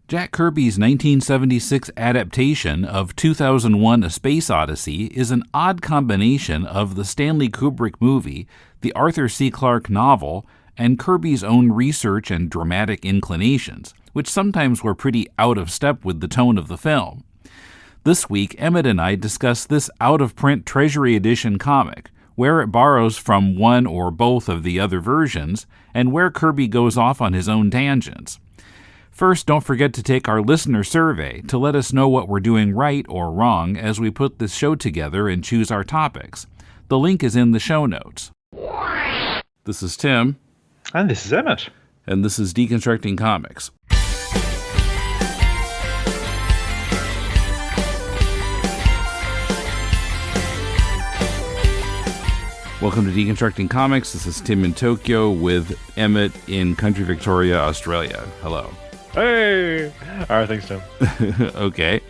Jack Kirby's 1976 adaptation of 2001: A Space Odyssey is an odd combination of the Stanley Kubrick movie, the Arthur C. Clarke novel, and Kirby's own research and dramatic inclinations, which sometimes were pretty out of step with the tone of the film. This week, Emmet and I discuss this out-of-print Treasury edition comic, where it borrows from one or both of the other versions, and where Kirby goes off on his own tangents. First, don't forget to take our listener survey to let us know what we're doing right or wrong as we put this show together and choose our topics. The link is in the show notes. This is Tim. And this is Emmet. And this is Deconstructing Comics. Welcome to Deconstructing Comics. This is Tim in Tokyo with Emmet in Country Victoria, Australia. Hello. Hey! All right, thanks, Tim. Okay.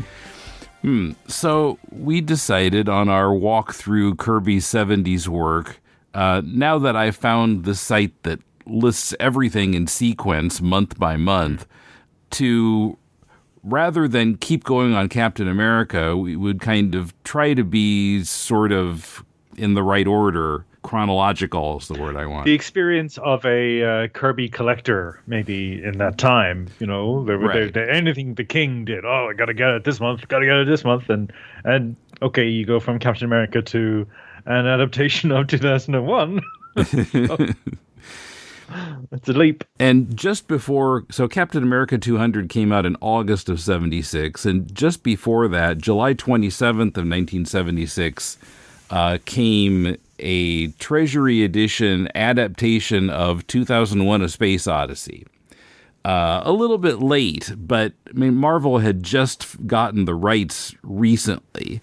So we decided on our walk through Kirby's 70s work, now that I found the site that lists everything in sequence month by month, to rather than keep going on Captain America, we would kind of try to be sort of in the right order. Chronological is the word I want. The experience of a Kirby collector, maybe in that time, you know, anything the King did. Oh, I gotta get it this month. And okay, you go from Captain America to an adaptation of 2001. It's a leap. And just before, so Captain America 200 came out in August of 76, and just before that, July 27th of 1976, came a Treasury edition adaptation of 2001: A Space Odyssey. A little bit late, but I mean, Marvel had just gotten the rights recently.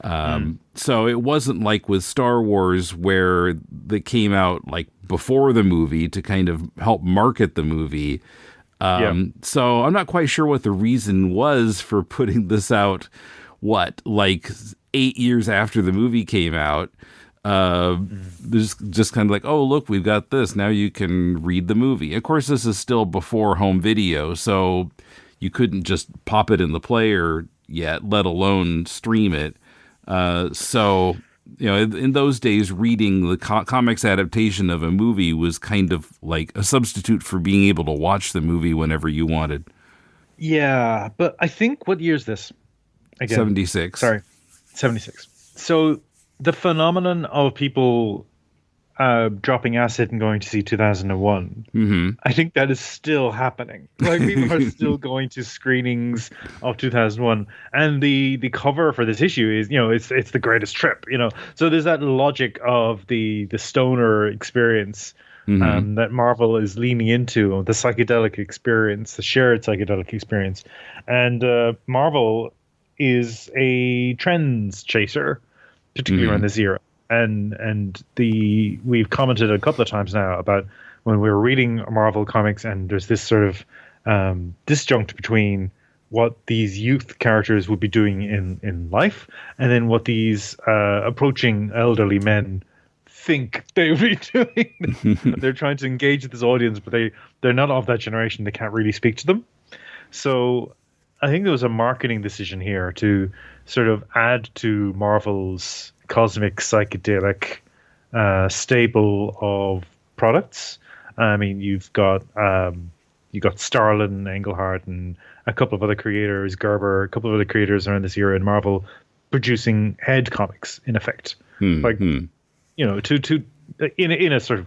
So it wasn't like with Star Wars where they came out like before the movie to kind of help market the movie. So I'm not quite sure what the reason was for putting this out, like 8 years after the movie came out. There's just kind of like, oh, look, we've got this. Now you can read the movie. Of course, this is still before home video, so you couldn't just pop it in the player yet, let alone stream it. So, you know, in those days, reading the comics adaptation of a movie was kind of like a substitute for being able to watch the movie whenever you wanted. Yeah, but I think, what year is this? Again, 76. Sorry, 76. So the phenomenon of people dropping acid and going to see 2001, I think that is still happening. Like, people are still going to screenings of 2001, and the cover for this issue is, you know, it's the greatest trip, you know. So there's that logic of the stoner experience that Marvel is leaning into, the psychedelic experience, the shared psychedelic experience, and Marvel is a trends chaser, particularly around this era. And we've commented a couple of times now about when we were reading Marvel comics, and there's this sort of disjunct between what these youth characters would be doing in life, and then what these approaching elderly men think they would be doing. They're trying to engage with this audience, but they're not of that generation. They can't really speak to them. So I think there was a marketing decision here to sort of add to Marvel's cosmic psychedelic stable of products. I mean, you've got Starlin, Englehart, and a couple of other creators, Gerber, a couple of other creators around this era in Marvel, producing head comics in effect, you know, in a sort of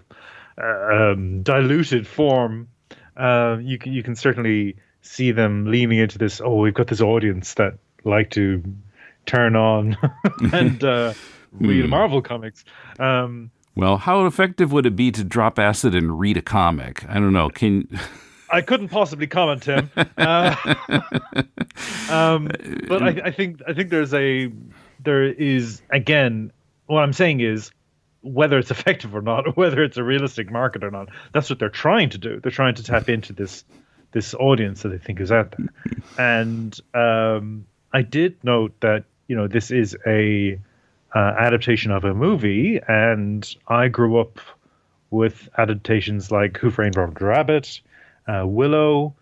diluted form. You can certainly see them leaning into this. Oh, we've got this audience that like to turn on and read Marvel comics. Well, how effective would it be to drop acid and read a comic? I don't know. I couldn't possibly comment, Tim. But I think there is again. What I'm saying is, whether it's effective or not, or whether it's a realistic market or not, that's what they're trying to do. They're trying to tap into this audience that they think is out there. And I did note that, you know, this is a adaptation of a movie, and I grew up with adaptations like Who Framed Roger Rabbit, Willow,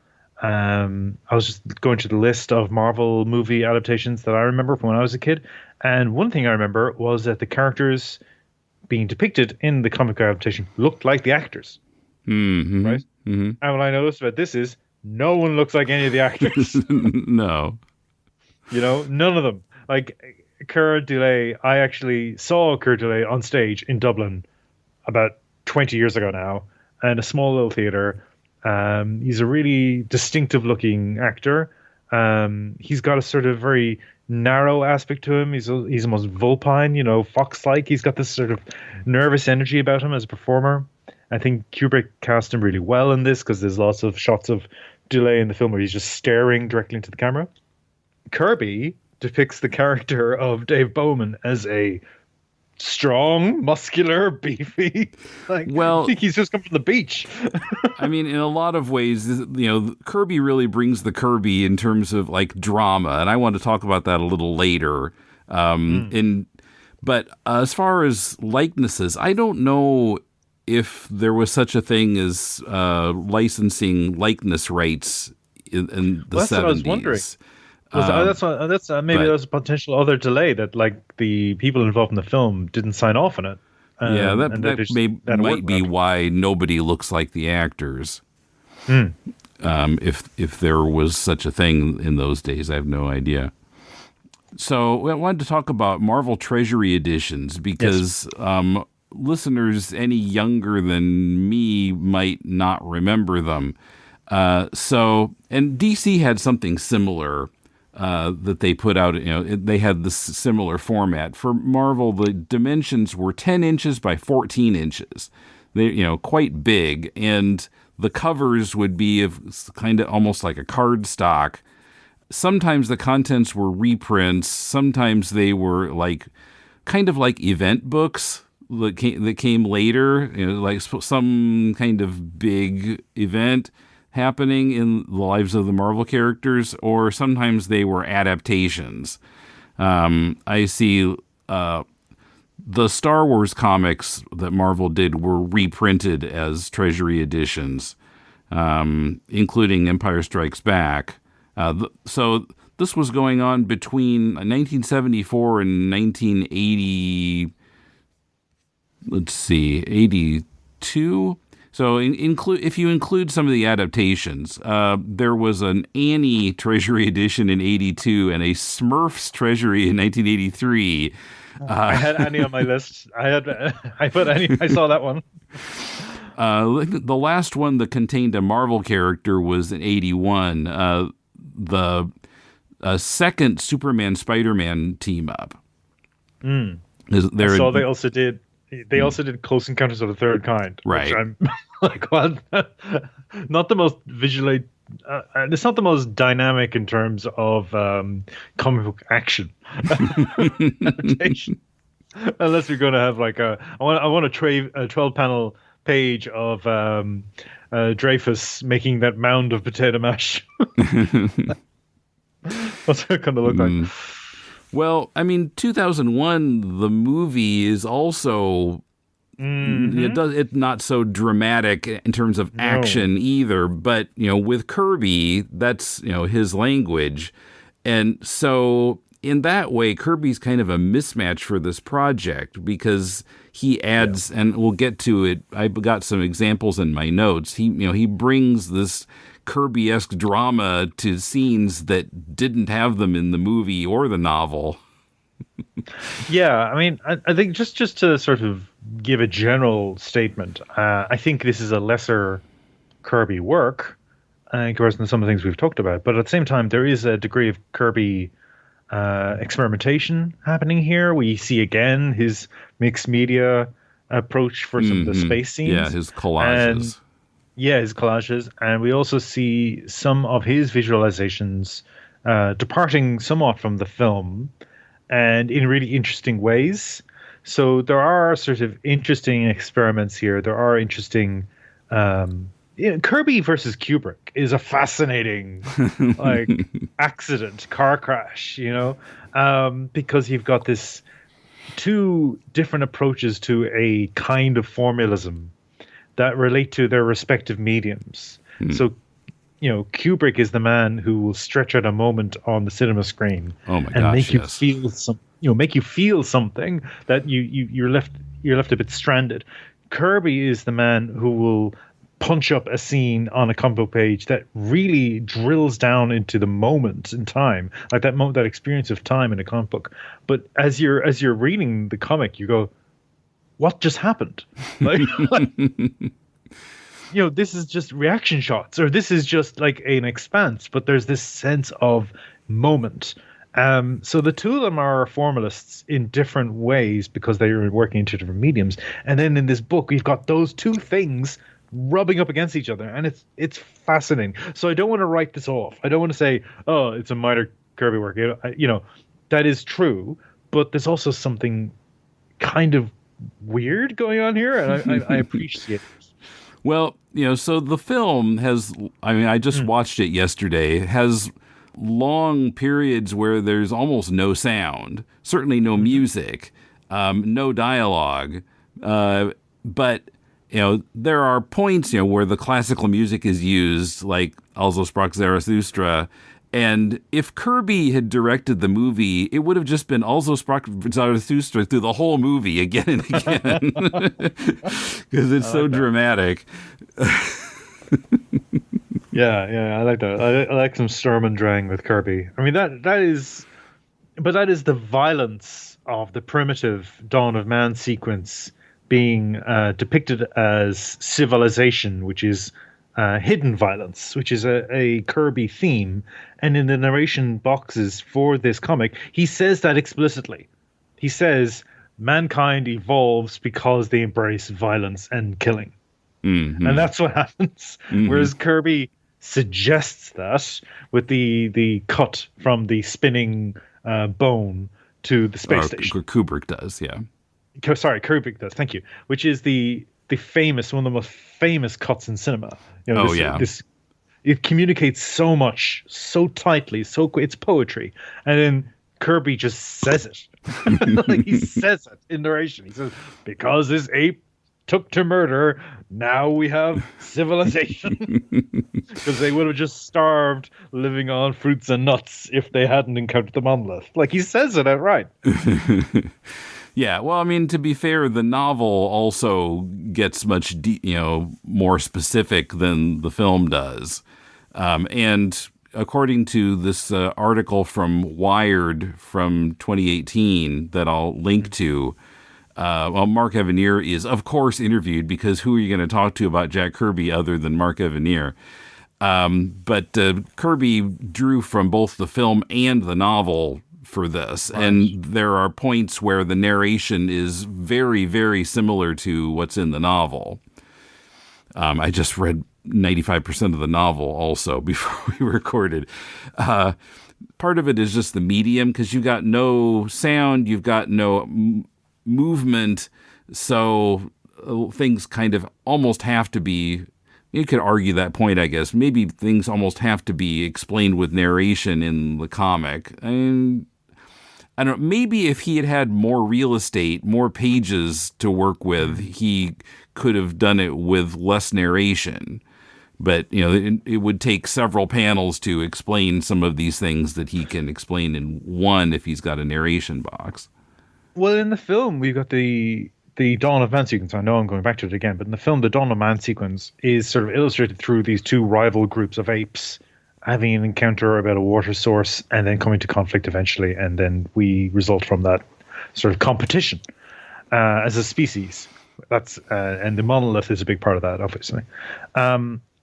I was just going through the list of Marvel movie adaptations that I remember from when I was a kid, and one thing I remember was that the characters being depicted in the comic adaptation looked like the actors, right? Mm-hmm. And what I noticed about this is no one looks like any of the actors. No. None of them. Like Keir Dullea, I actually saw Keir Dullea on stage in Dublin about 20 years ago now, in a small little theater. He's a really distinctive looking actor. He's got a sort of very narrow aspect to him. He's almost vulpine, fox-like. He's got this sort of nervous energy about him as a performer. I think Kubrick cast him really well in this because there's lots of shots of Dullea in the film where he's just staring directly into the camera. Kirby depicts the character of Dave Bowman as a strong, muscular, beefy. I think he's just come from the beach. I mean, in a lot of ways, Kirby really brings the Kirby in terms of like drama, and I want to talk about that a little later. But as far as likenesses, I don't know if there was such a thing as licensing likeness rights in the 70s. That's what I was wondering. Maybe there's a potential other delay that like the people involved in the film didn't sign off on it. That might be why nobody looks like the actors. If there was such a thing in those days, I have no idea. So I wanted to talk about Marvel Treasury editions because listeners any younger than me might not remember them. And DC had something similar that they put out. They had this similar format. For Marvel, the dimensions were 10 inches by 14 inches. They, quite big, and the covers would be of kind of almost like a cardstock. Sometimes the contents were reprints. Sometimes they were kind of like event books that came later, like some kind of big event happening in the lives of the Marvel characters, or sometimes they were adaptations. I see the Star Wars comics that Marvel did were reprinted as Treasury editions, including Empire Strikes Back. So this was going on between 1974 and 1980. Let's see, 82. So if you include some of the adaptations, there was an Annie Treasury edition in 82 and a Smurfs Treasury in 1983. I had Annie on my list. I put Annie. I saw that one. The last one that contained a Marvel character was in 81. The second Superman Spider-Man team up. So they also did. They also did Close Encounters of the Third Kind, right? Which I'm like, what? Not the most visually. It's not the most dynamic in terms of comic book action adaptation. Unless we're going to have like I want a 12-panel page of Dreyfus making that mound of potato mash. What's it going to look like? Well, I mean, 2001, the movie is also it's not so dramatic in terms of action either. But with Kirby, that's his language, and so in that way, Kirby's kind of a mismatch for this project because he adds, and we'll get to it. I've got some examples in my notes. He brings this Kirby-esque drama to scenes that didn't have them in the movie or the novel. Yeah, I mean, I think just to sort of give a general statement, I think this is a lesser Kirby work in comparison to some of the things we've talked about. But at the same time, there is a degree of Kirby experimentation happening here. We see again his mixed media approach for some of the space scenes. Yeah, his collages. His collages. And we also see some of his visualizations departing somewhat from the film and in really interesting ways. So there are sort of interesting experiments here. There are interesting... Kirby versus Kubrick is a fascinating accident, car crash, because you've got this two different approaches to a kind of formulism that relate to their respective mediums. So Kubrick is the man who will stretch out a moment on the cinema screen Oh my and gosh, make you yes. feel make you feel something that you're left a bit stranded. Kirby is the man who will punch up a scene on a comic book page that really drills down into the moment in time, like that experience of time in a comic book. But as you're reading the comic, you go, "What just happened?" Like this is just reaction shots, or this is just like an expanse, but there's this sense of moment. So the two of them are formalists in different ways because they are working into different mediums. And then in this book, we've got those two things rubbing up against each other, and it's fascinating. So I don't want to write this off. I don't want to say, oh, it's a minor Kirby work. That is true, but there's also something kind of weird going on here, and I appreciate it. Well, so the film has, I just watched it yesterday, has long periods where there's almost no sound, certainly no music, no dialogue. But, there are points, where the classical music is used, like Also sprach Zarathustra. And if Kirby had directed the movie, it would have just been Also sprach Zarathustra through the whole movie again and again. Because it's so dramatic. Yeah, I like that. I like some Sturm und Drang with Kirby. I mean, that is the violence of the primitive Dawn of Man sequence being depicted as civilization, which is hidden violence, which is a Kirby theme. And in the narration boxes for this comic, he says that explicitly. He says mankind evolves because they embrace violence and killing. Mm-hmm. And that's what happens. Mm-hmm. Whereas Kirby suggests that with the cut from the spinning bone to the space station. Kubrick does, yeah. Sorry, Kubrick does. Thank you. Which is the famous, one of the most famous cuts in cinema. It communicates so much, so tightly, so quick. It's poetry, and then Kirby just says it. Like he says it in narration. He says, "Because this ape took to murder, now we have civilization." Because they would have just starved living on fruits and nuts if they hadn't encountered the monolith. Like he says it outright. Yeah, well, I mean, to be fair, the novel also gets much, more specific than the film does. And according to this article from Wired from 2018 that I'll link to, Mark Evanier is, of course, interviewed, because who are you going to talk to about Jack Kirby other than Mark Evanier? But Kirby drew from both the film and the novel for this. Right. And there are points where the narration is very, very similar to what's in the novel. I just read 95% of the novel also before we recorded. Part of it is just the medium, because you got no sound, you've got no movement, so things kind of almost have to be, you could argue that point, I guess. Maybe things almost have to be explained with narration in the comic. And I don't know, maybe if he had had more real estate, more pages to work with, he could have done it with less narration. But, it would take several panels to explain some of these things that he can explain in one if he's got a narration box. Well, in the film, we've got the Dawn of Man sequence. I know I'm going back to it again, but in the film, the Dawn of Man sequence is sort of illustrated through these two rival groups of apes having an encounter about a water source and then coming to conflict eventually, and then we result from that sort of competition as a species. That's and the monolith is a big part of that, obviously.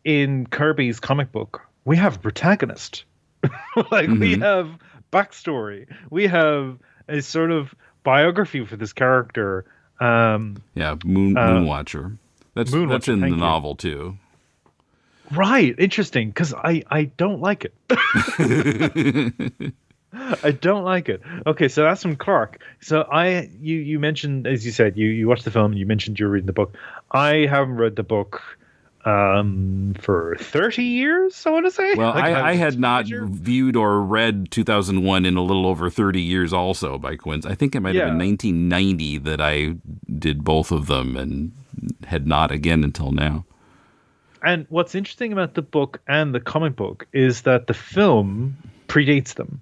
In Kirby's comic book, we have a protagonist. We have backstory. We have a sort of biography for this character. Moonwatcher. That's in the novel too. Right, interesting, because I don't like it. I don't like it. Okay, so that's from Clarke. So you mentioned, as you said, you watched the film and you mentioned you were reading the book. I haven't read the book for 30 years, I want to say. Well, I had not viewed or read 2001 in a little over 30 years also, by coincidence. I think it might have been 1990 that I did both of them and had not again until now. And what's interesting about the book and the comic book is that the film predates them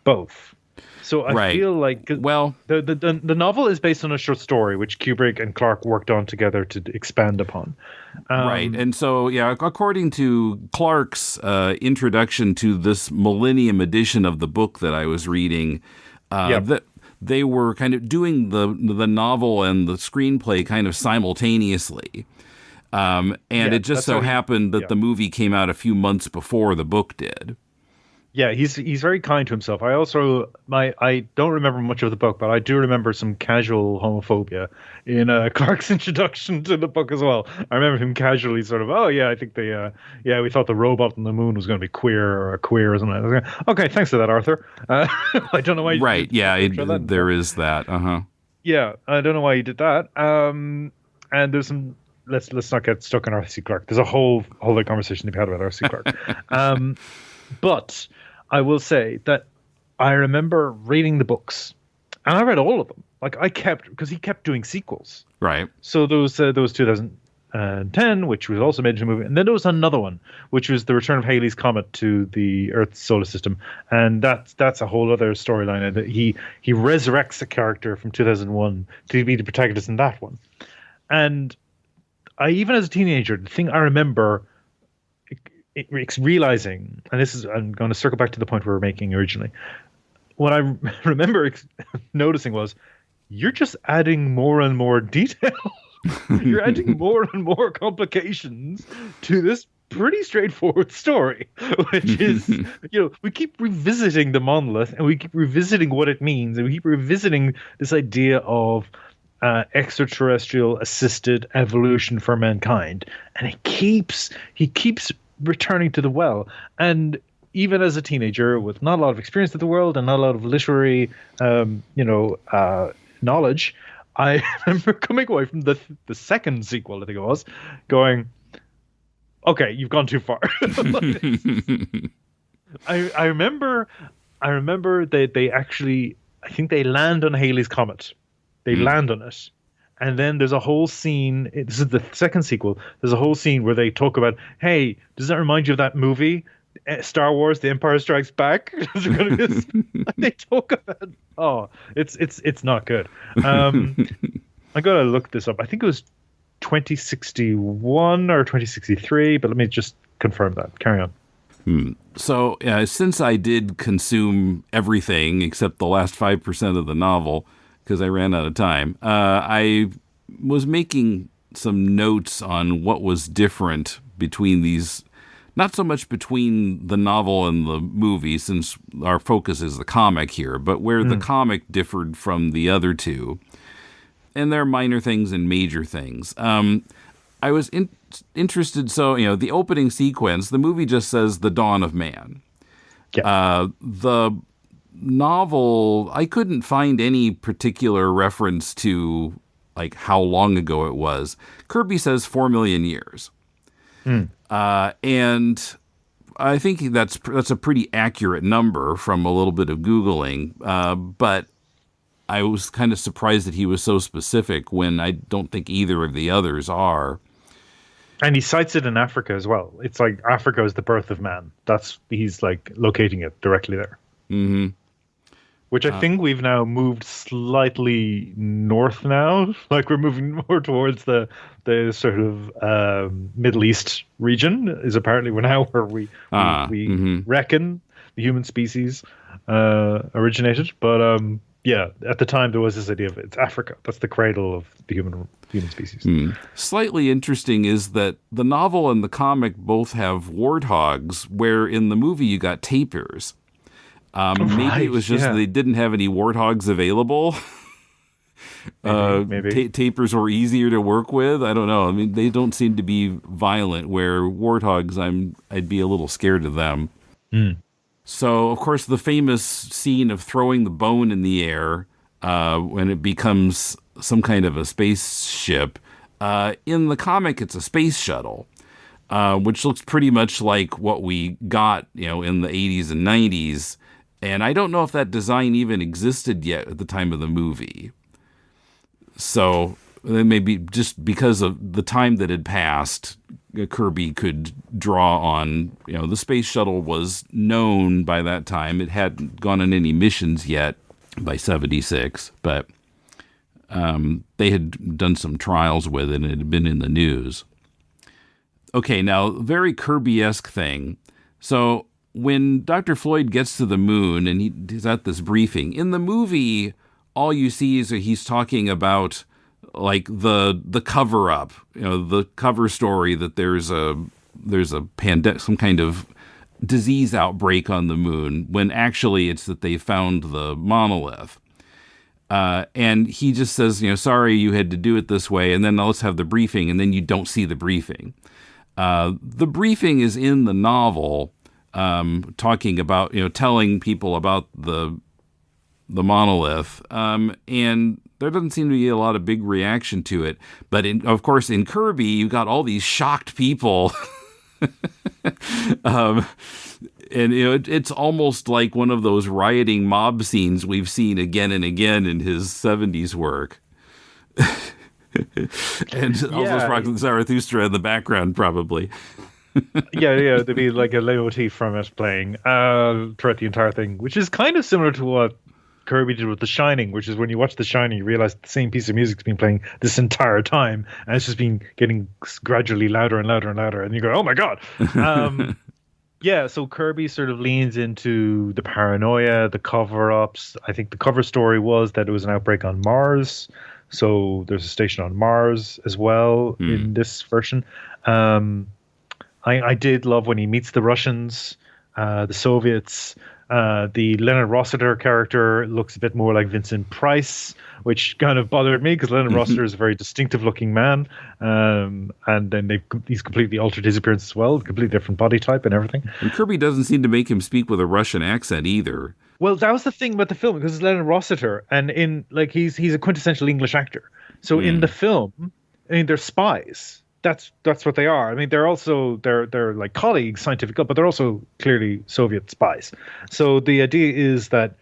both. So I Right. feel like Well, the novel is based on a short story which Kubrick and Clarke worked on together to expand upon. right. And so, yeah, according to Clarke's introduction to this Millennium edition of the book that I was reading, that they were kind of doing the novel and the screenplay kind of simultaneously. And it just so happened that the movie came out a few months before the book did. Yeah, he's very kind to himself. I don't remember much of the book, but I do remember some casual homophobia in Clarke's introduction to the book as well. I remember him casually sort of, I think we thought the robot on the moon was going to be queer or queer or something. Like that. Okay, thanks for that, Arthur. I don't know why. Right? Yeah, there is that. Yeah, I don't know why he did that. And there's some. Let's not get stuck on Arthur C. Clarke. There's a whole other conversation to be had about Arthur C. Clarke. But I will say that I remember reading the books, and I read all of them. Like because he kept doing sequels. Right. So there was 2010, which was also made into a movie, and then there was another one, which was the return of Halley's Comet to the Earth's solar system, and that's a whole other storyline. That he resurrects a character from 2001 to be the protagonist in that one, and even as a teenager, the thing I remember realizing, and I'm going to circle back to the point we were making originally. What I remember noticing was, you're just adding more and more detail. You're adding more and more complications to this pretty straightforward story, which is, we keep revisiting the monolith, and we keep revisiting what it means, and we keep revisiting this idea of extraterrestrial assisted evolution for mankind, and he keeps returning to the well. And even as a teenager with not a lot of experience with the world and not a lot of literary knowledge, I remember coming away from the second sequel, I think it was, going, okay, you've gone too far. I remember they actually, I think they land on Halley's Comet. They land on it. And then there's a whole scene. This is the second sequel. There's a whole scene where they talk about, hey, does that remind you of that movie, Star Wars: The Empire Strikes Back? They talk about, it's not good. I'm gonna look this up. I think it was 2061 or 2063, but let me just confirm that. Carry on. So since I did consume everything except the last 5% of the novel, because I ran out of time, I was making some notes on what was different between these, not so much between the novel and the movie, since our focus is the comic here, but where the comic differed from the other two. And there are minor things and major things. I was interested, so, the opening sequence, the movie just says the dawn of man. Yeah. The novel, I couldn't find any particular reference to like how long ago it was. Kirby says 4 million years. And I think that's a pretty accurate number from a little bit of Googling. But I was kind of surprised that he was so specific when I don't think either of the others are. And he cites it in Africa as well. It's like Africa is the birth of man. He's like locating it directly there. Mm-hmm. Which I think we've now moved slightly north now. Like we're moving more towards the sort of Middle East region is apparently where we reckon the human species originated. But at the time there was this idea of it's Africa. That's the cradle of the human species. Slightly interesting is that the novel and the comic both have warthogs, where in the movie you got tapirs. Maybe it was just they didn't have any warthogs available. Maybe. Tapirs were easier to work with. I don't know. I mean, they don't seem to be violent, where warthogs, I'd be a little scared of them. So, of course, the famous scene of throwing the bone in the air when it becomes some kind of a spaceship. In the comic, it's a space shuttle, which looks pretty much like what we got, in the 80s and 90s. And I don't know if that design even existed yet at the time of the movie. So then maybe just because of the time that had passed, Kirby could draw on. The space shuttle was known by that time. It hadn't gone on any missions yet by 76, but they had done some trials with it, and it had been in the news. Okay, now, very Kirby-esque thing. So when Dr. Floyd gets to the moon and he's at this briefing, in the movie, all you see is that he's talking about like the cover up, the cover story that there's a pandemic, some kind of disease outbreak on the moon, when actually it's that they found the monolith. And he just says, sorry you had to do it this way, and then let's have the briefing, and then you don't see the briefing. The briefing is in the novel, talking about, telling people about the monolith, and there doesn't seem to be a lot of big reaction to it. But of course, in Kirby, you got all these shocked people. And it's almost like one of those rioting mob scenes we've seen again and again in his 70s work. And all those rocks and Zarathustra in the background, probably. There'd be like a leitmotif from it playing throughout the entire thing, which is kind of similar to what Kirby did with The Shining, which is when you watch The Shining, you realize the same piece of music's been playing this entire time, and it's just been getting gradually louder and louder and louder, and you go, oh my god. So Kirby sort of leans into the paranoia, the cover-ups. I think the cover story was that it was an outbreak on Mars, so there's a station on Mars as well in this version. I did love when he meets the Russians, the Soviets. The Leonard Rossiter character looks a bit more like Vincent Price, which kind of bothered me because Leonard Rossiter is a very distinctive looking man. And then he's completely altered his appearance as well, completely different body type and everything. And Kirby doesn't seem to make him speak with a Russian accent either. Well, that was the thing about the film, because it's Leonard Rossiter, and he's a quintessential English actor. So in the film, they're spies. That's what they are. I mean, they're like colleagues, scientific, but they're also clearly Soviet spies. So the idea is that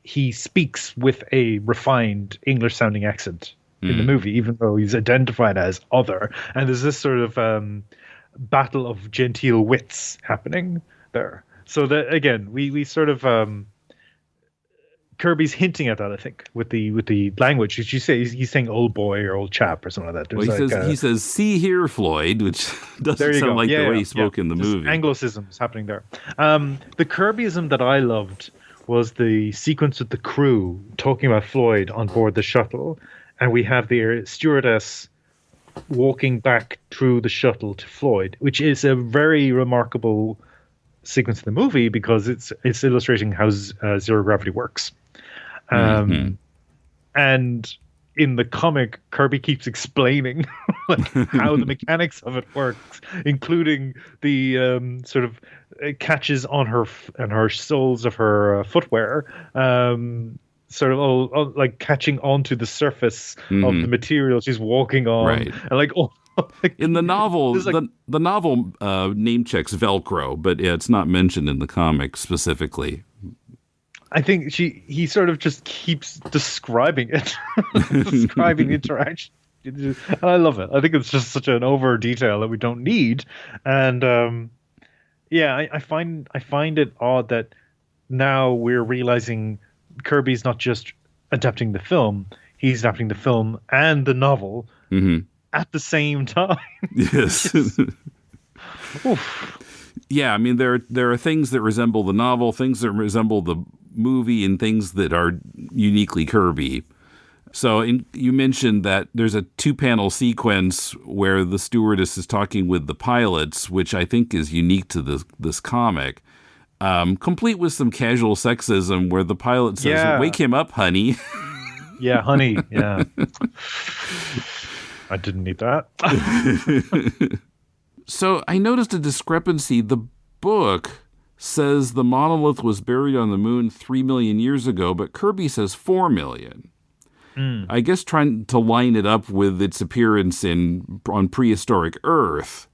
he speaks with a refined English-sounding accent in the movie, even though he's identified as other. And there's this sort of battle of genteel wits happening there. So that again, we sort of Kirby's hinting at that, I think, with the language. Did you say he's saying old boy or old chap or something like that? Well, he says, "See here, Floyd," which doesn't sound like the way he spoke in the movie. Anglicisms happening there. The Kirbyism that I loved was the sequence with the crew talking about Floyd on board the shuttle, and we have the stewardess walking back through the shuttle to Floyd, which is a very remarkable sequence in the movie because it's illustrating how zero gravity works. And in the comic, Kirby keeps explaining like how the mechanics of it works, including the sort of catches on her soles of her footwear, sort of all like catching onto the surface of the material she's walking on, right. And like in the novel, the novel name checks Velcro, but it's not mentioned in the comic specifically. I think he sort of just keeps describing it, describing interaction, and I love it. I think it's just such an over detail that we don't need, and I find it odd that now we're realizing Kirby's not just adapting the film; he's adapting the film and the novel at the same time. Yes. Yeah, I mean there are things that resemble the novel, things that resemble the movie, and things that are uniquely Kirby. So you mentioned that there's a 2-panel sequence where the stewardess is talking with the pilots, which I think is unique to this comic, complete with some casual sexism where the pilot says, "Wake him up, honey." Yeah, honey. Yeah. I didn't need that. So I noticed a discrepancy. The book says the monolith was buried on the moon 3 million years ago, but Kirby says 4 million. I guess trying to line it up with its appearance on prehistoric Earth.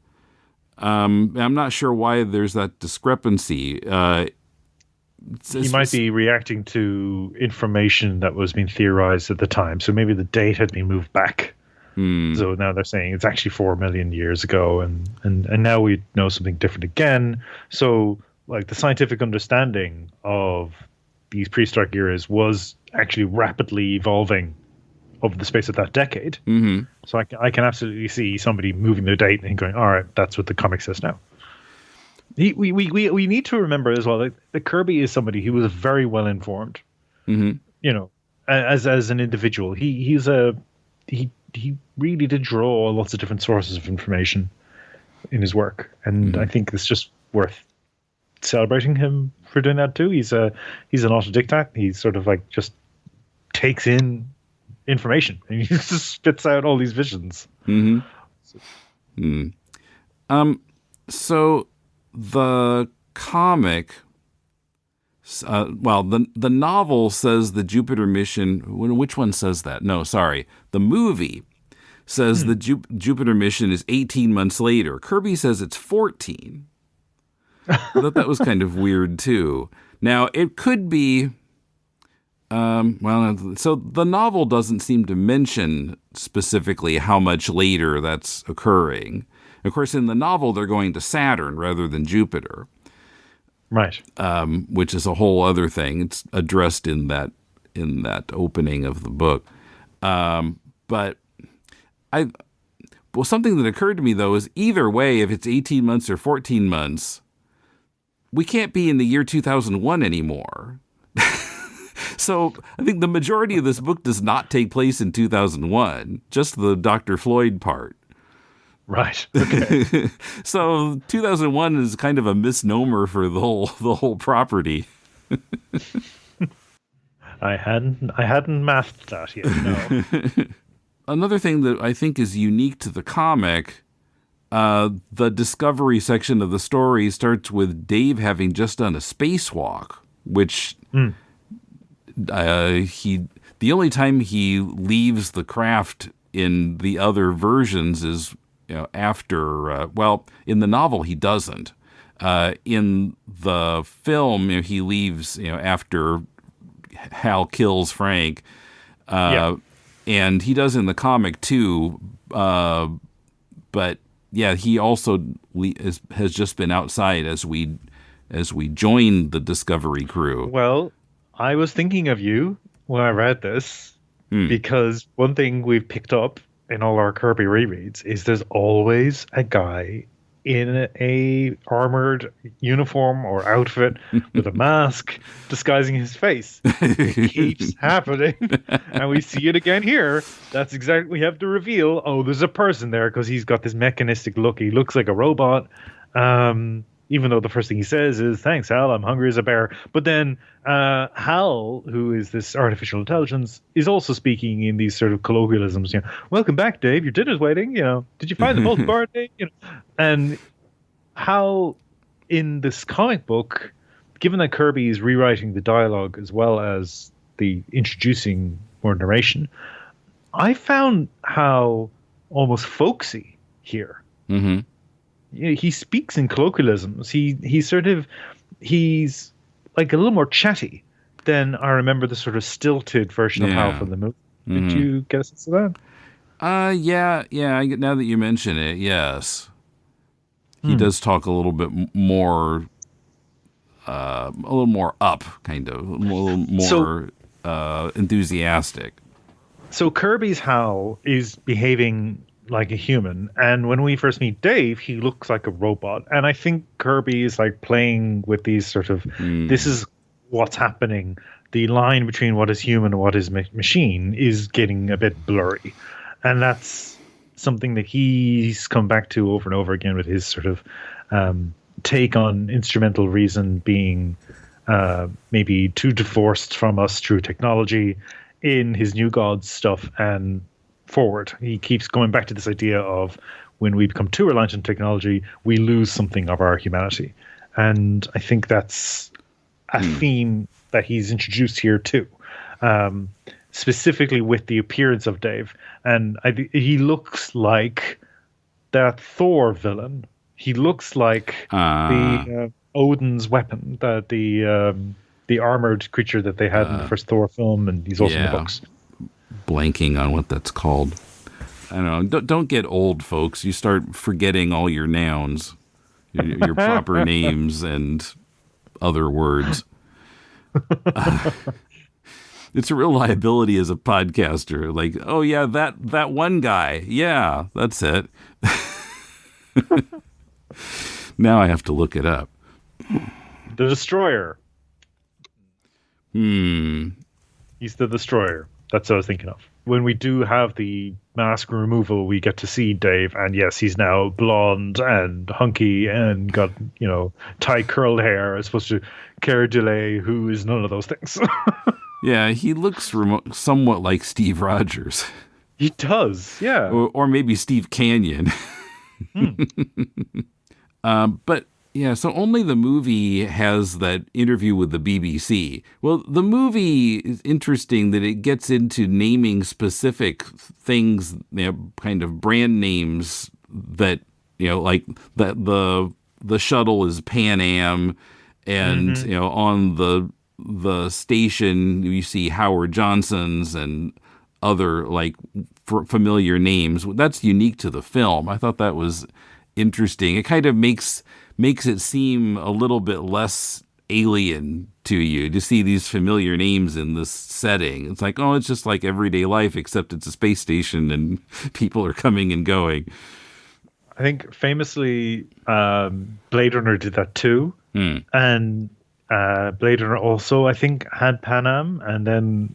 I'm not sure why there's that discrepancy. He might be reacting to information that was being theorized at the time, so maybe the date had been moved back. So now they're saying it's actually 4 million years ago, and now we know something different again. So like the scientific understanding of these prehistoric eras was actually rapidly evolving over the space of that decade. Mm-hmm. So I can absolutely see somebody moving their date and going, all right, that's what the comic says now. We need to remember as well that Kirby is somebody who was very well informed. Mm-hmm. You know, as an individual, he really did draw lots of different sources of information in his work, and I think it's just worth celebrating him for doing that too. He's an autodidact. He sort of like just takes in information and he just spits out all these visions. Mm-hmm. So the comic, the novel says the Jupiter mission. Which one says that? No, sorry. The movie says the Jupiter mission is 18 months later. Kirby says it's 14. I thought that was kind of weird too. Now it could be. So the novel doesn't seem to mention specifically how much later that's occurring. Of course, in the novel, they're going to Saturn rather than Jupiter. Right. Which is a whole other thing. It's addressed in that opening of the book. But something that occurred to me though is either way, if it's 18 months or 14 months, we can't be in the year 2001 anymore. So I think the majority of this book does not take place in 2001, just the Dr. Floyd part. Right. Okay. So 2001 is kind of a misnomer for the whole property. I hadn't mathed that yet. No. Another thing that I think is unique to the comic, the discovery section of the story starts with Dave having just done a spacewalk, which the only time he leaves the craft in the other versions is after, in the novel, he doesn't. In the film, he leaves, after Hal kills Frank. And he does in the comic too. But yeah, he also has just been outside as we join the Discovery crew. Well, I was thinking of you when I read this, because one thing we've picked up in all our Kirby rereads is there's always a guy in a armored uniform or outfit with a mask disguising his face. It keeps happening, and we see it again here. That's exactly, we have to reveal, there's a person there because he's got this mechanistic look. He looks like a robot. Even though the first thing he says is, "Thanks, Hal, I'm hungry as a bear." But then Hal, who is this artificial intelligence, is also speaking in these sort of colloquialisms. Welcome back, Dave. Your dinner's waiting. Did you find the most bar, Dave? And how in this comic book, given that Kirby is rewriting the dialogue as well as the introducing more narration, I found how almost folksy here. Mm-hmm. He speaks in colloquialisms. He's like a little more chatty than I remember the sort of stilted version of Hal from the movie. Did you get a sense of that? Yeah. Now that you mention it, yes, he does talk a little bit more, a little more up, kind of, a little more enthusiastic. So Kirby's Hal is behaving like a human, and when we first meet Dave, he looks like a robot, and I think Kirby is like playing with these sort of this is what's happening. The line between what is human and what is machine is getting a bit blurry, and that's something that he's come back to over and over again with his sort of take on instrumental reason being maybe too divorced from us through technology in his New Gods stuff and forward. He keeps going back to this idea of when we become too reliant on technology, we lose something of our humanity. And I think that's a theme that he's introduced here too, specifically with the appearance of Dave. And he looks like that Thor villain. He looks like the Odin's weapon, the armored creature that they had in the first Thor film, and he's also in the books. Blanking on what that's called. I don't know. Don't get old, folks. You start forgetting all your nouns, your proper names, and other words. It's a real liability as a podcaster. Like, oh yeah, that one guy. Yeah, that's it. Now I have to look it up. The Destroyer. He's the Destroyer. That's what I was thinking of. When we do have the mask removal, we get to see Dave, and yes, he's now blonde and hunky and got, tight curled hair as opposed to Cara Delay, who is none of those things. Yeah, he looks somewhat like Steve Rogers. He does, yeah. Or maybe Steve Canyon. But yeah, so only the movie has that interview with the BBC. Well, the movie is interesting that it gets into naming specific things, kind of brand names that, like that the shuttle is Pan Am, and on the station you see Howard Johnson's and other like familiar names. That's unique to the film. I thought that was interesting. It kind of makes it seem a little bit less alien to you to see these familiar names in this setting. It's like, oh, it's just like everyday life, except it's a space station and people are coming and going. I think famously Blade Runner did that too. And Blade Runner also, I think, had Pan Am, and then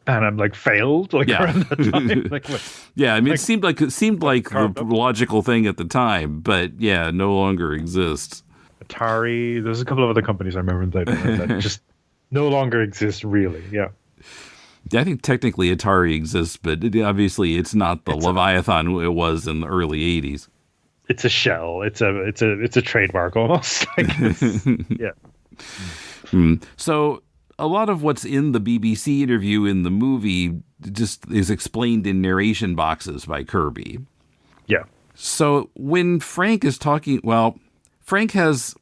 Pan Am failed around that time. Yeah, I mean, it seemed like the logical thing at the time, but yeah, no longer exists. Atari, there's a couple of other companies I remember in Blade Runner that just no longer exist, really. Yeah. I think technically Atari exists, but obviously it's not the Leviathan it was in the early 80s. It's a shell. It's a trademark almost. Yeah. So a lot of what's in the BBC interview in the movie just is explained in narration boxes by Kirby. Yeah. So when Frank is talking, Frank has,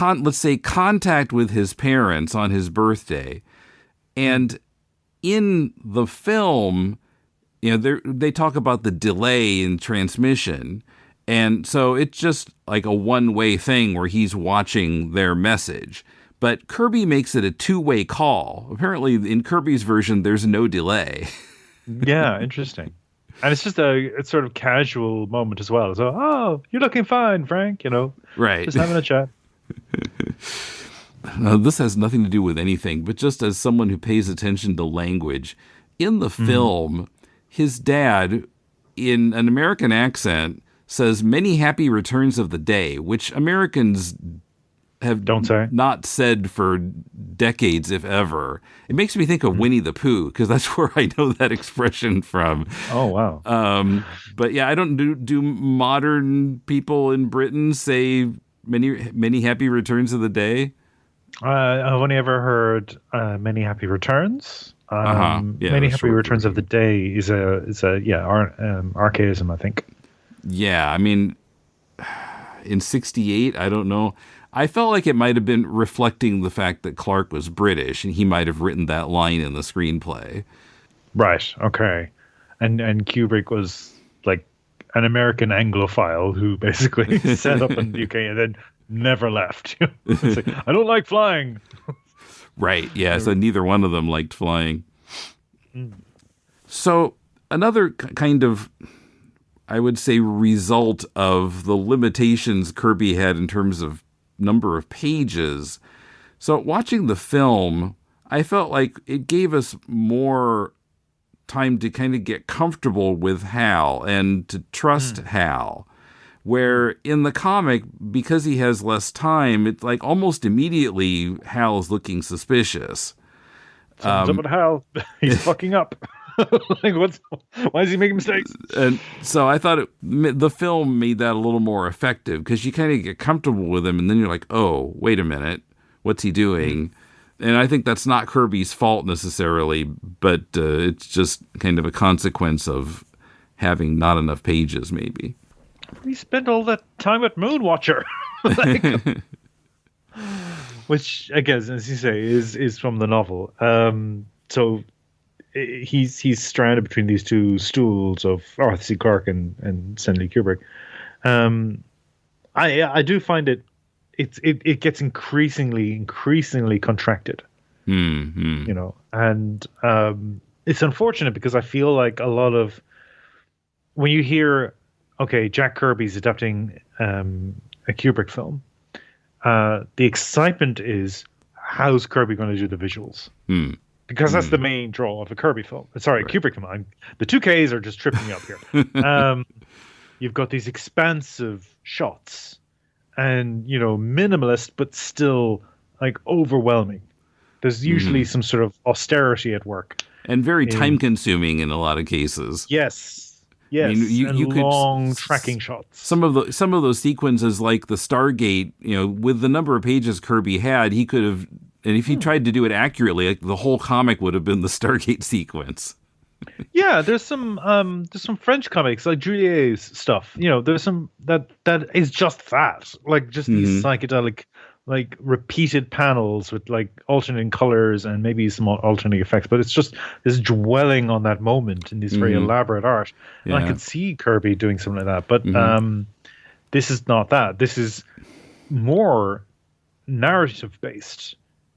let's say, contact with his parents on his birthday. And in the film, they talk about the delay in transmission. And so it's just like a one-way thing where he's watching their message. But Kirby makes it a two-way call. Apparently, in Kirby's version, there's no delay. Yeah, interesting. And it's just a sort of casual moment as well. So, oh, you're looking fine, Frank, Right. Just having a chat. Now, this has nothing to do with anything, but just as someone who pays attention to language, in the film, his dad, in an American accent, says many happy returns of the day, which Americans have not said for decades, if ever. It makes me think of Winnie the Pooh, because that's where I know that expression from. Oh, wow. But yeah, I don't do modern people in Britain say many happy returns of the day? I've only ever heard many happy returns. Yeah, many happy returns of the day is a archaism, I think. Yeah, I mean, in 1968, I don't know. I felt like it might have been reflecting the fact that Clarke was British, and he might have written that line in the screenplay. Right, okay. And Kubrick was like an American Anglophile who basically set up in the UK and then never left. It's like, I don't like flying. Right, yeah, so neither one of them liked flying. So another kind of, I would say, result of the limitations Kirby had in terms of number of pages. So watching the film, I felt like it gave us more time to kind of get comfortable with Hal and to trust Hal. Where in the comic, because he has less time, it's like almost immediately Hal is looking suspicious. Something's up with Hal. He's fucking up. Like, why is he making mistakes? And so I thought the film made that a little more effective, because you kind of get comfortable with him, and then you're like, oh, wait a minute, what's he doing? And I think that's not Kirby's fault necessarily, but it's just kind of a consequence of having not enough pages, maybe. We spent all that time at Moonwatcher. Which, I guess, as you say, is from the novel. So he's stranded between these two stools of Arthur C. Clarke and Stanley Kubrick. I do find it gets increasingly contracted. Mm-hmm. And it's unfortunate because I feel like a lot of when you hear, okay, Jack Kirby's adapting a Kubrick film, the excitement is, how's Kirby going to do the visuals? Because that's the main draw of a Kirby film. Sorry, right. Kubrick film. The 2Ks are just tripping me up here. You've got these expansive shots and, minimalist, but still like overwhelming. There's usually some sort of austerity at work. And very time consuming in a lot of cases. Yes. Yes, I mean, you could long tracking shots. Some of those sequences, like the Stargate, with the number of pages Kirby had, he could have, and if he tried to do it accurately, like the whole comic would have been the Stargate sequence. Yeah, there's some French comics like Julier's stuff. There's some that is just that, like just these psychedelic, like repeated panels with like alternating colors and maybe some alternating effects, but it's just this dwelling on that moment in this very elaborate art. Yeah. And I could see Kirby doing something like that, but this is not that. This is more narrative based.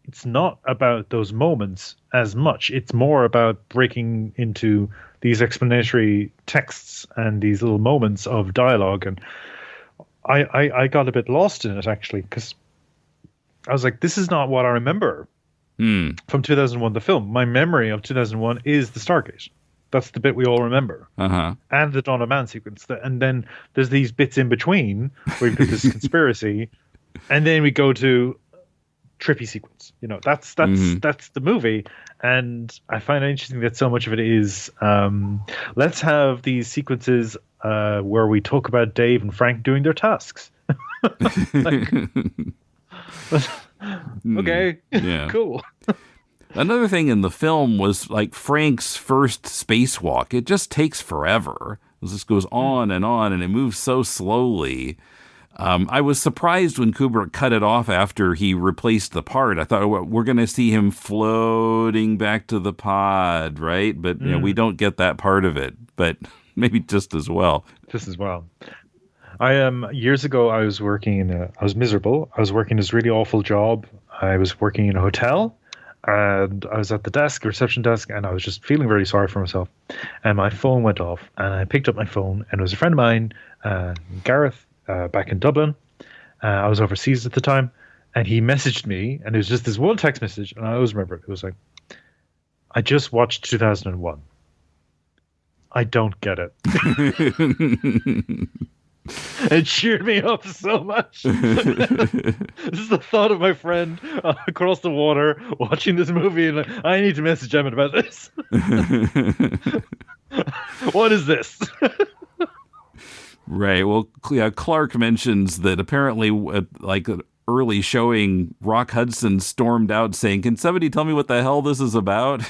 It's not about those moments as much. It's more about breaking into these explanatory texts and these little moments of dialogue. And I got a bit lost in it, actually, because I was like, this is not what I remember from 2001, the film. My memory of 2001 is the Stargate. That's the bit we all remember. And the Dawn of Man sequence. And then there's these bits in between where you've got this conspiracy. And then we go to trippy sequence. That's the movie. And I find it interesting that so much of it is, let's have these sequences where we talk about Dave and Frank doing their tasks. Okay. Yeah. Cool. Another thing in the film was like Frank's first spacewalk. It just takes forever. It just goes on, and it moves so slowly. I was surprised when Kubrick cut it off after he replaced the part. I thought, we're going to see him floating back to the pod, right? But we don't get that part of it. But maybe just as well. Years ago, I was miserable. I was working this really awful job. I was working in a hotel, and I was at the reception desk, and I was just feeling very sorry for myself. And my phone went off, and I picked up my phone, and it was a friend of mine, Gareth, back in Dublin. I was overseas at the time, and he messaged me, and it was just this one text message, and I always remember it. It was like, I just watched 2001. I don't get it. It cheered me up so much. This is the thought of my friend across the water watching this movie, and I need to message Emmet about this. What is this? Right. Well, Clarke mentions that apparently, like an early showing, Rock Hudson stormed out saying, "Can somebody tell me what the hell this is about?"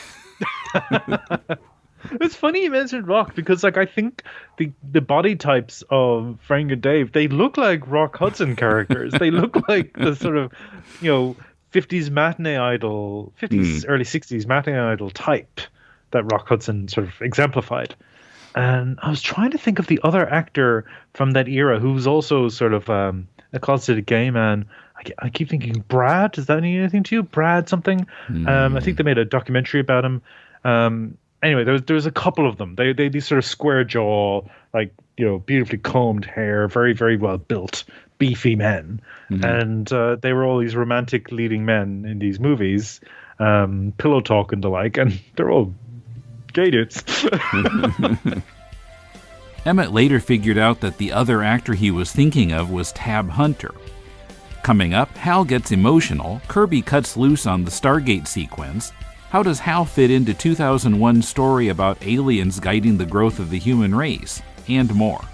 It's funny you mentioned Rock, because I think the body types of Frank and Dave, they look like Rock Hudson characters. They look like the sort of 50s matinee idol, 50s early 60s matinee idol type that Rock Hudson sort of exemplified. And I was trying to think of the other actor from that era who was also sort of a closeted gay man. I keep thinking Brad. Does that mean anything to you? Brad something? I think they made a documentary about him. Anyway, there was a couple of them. They these sort of square jaw, beautifully combed hair, very, very well built, beefy men, and they were all these romantic leading men in these movies, pillow talk and the like, and they're all gay dudes. Emmet later figured out that the other actor he was thinking of was Tab Hunter. Coming up, Hal gets emotional, Kirby cuts loose on the Stargate sequence. How does Hal fit into 2001's story about aliens guiding the growth of the human race? And more.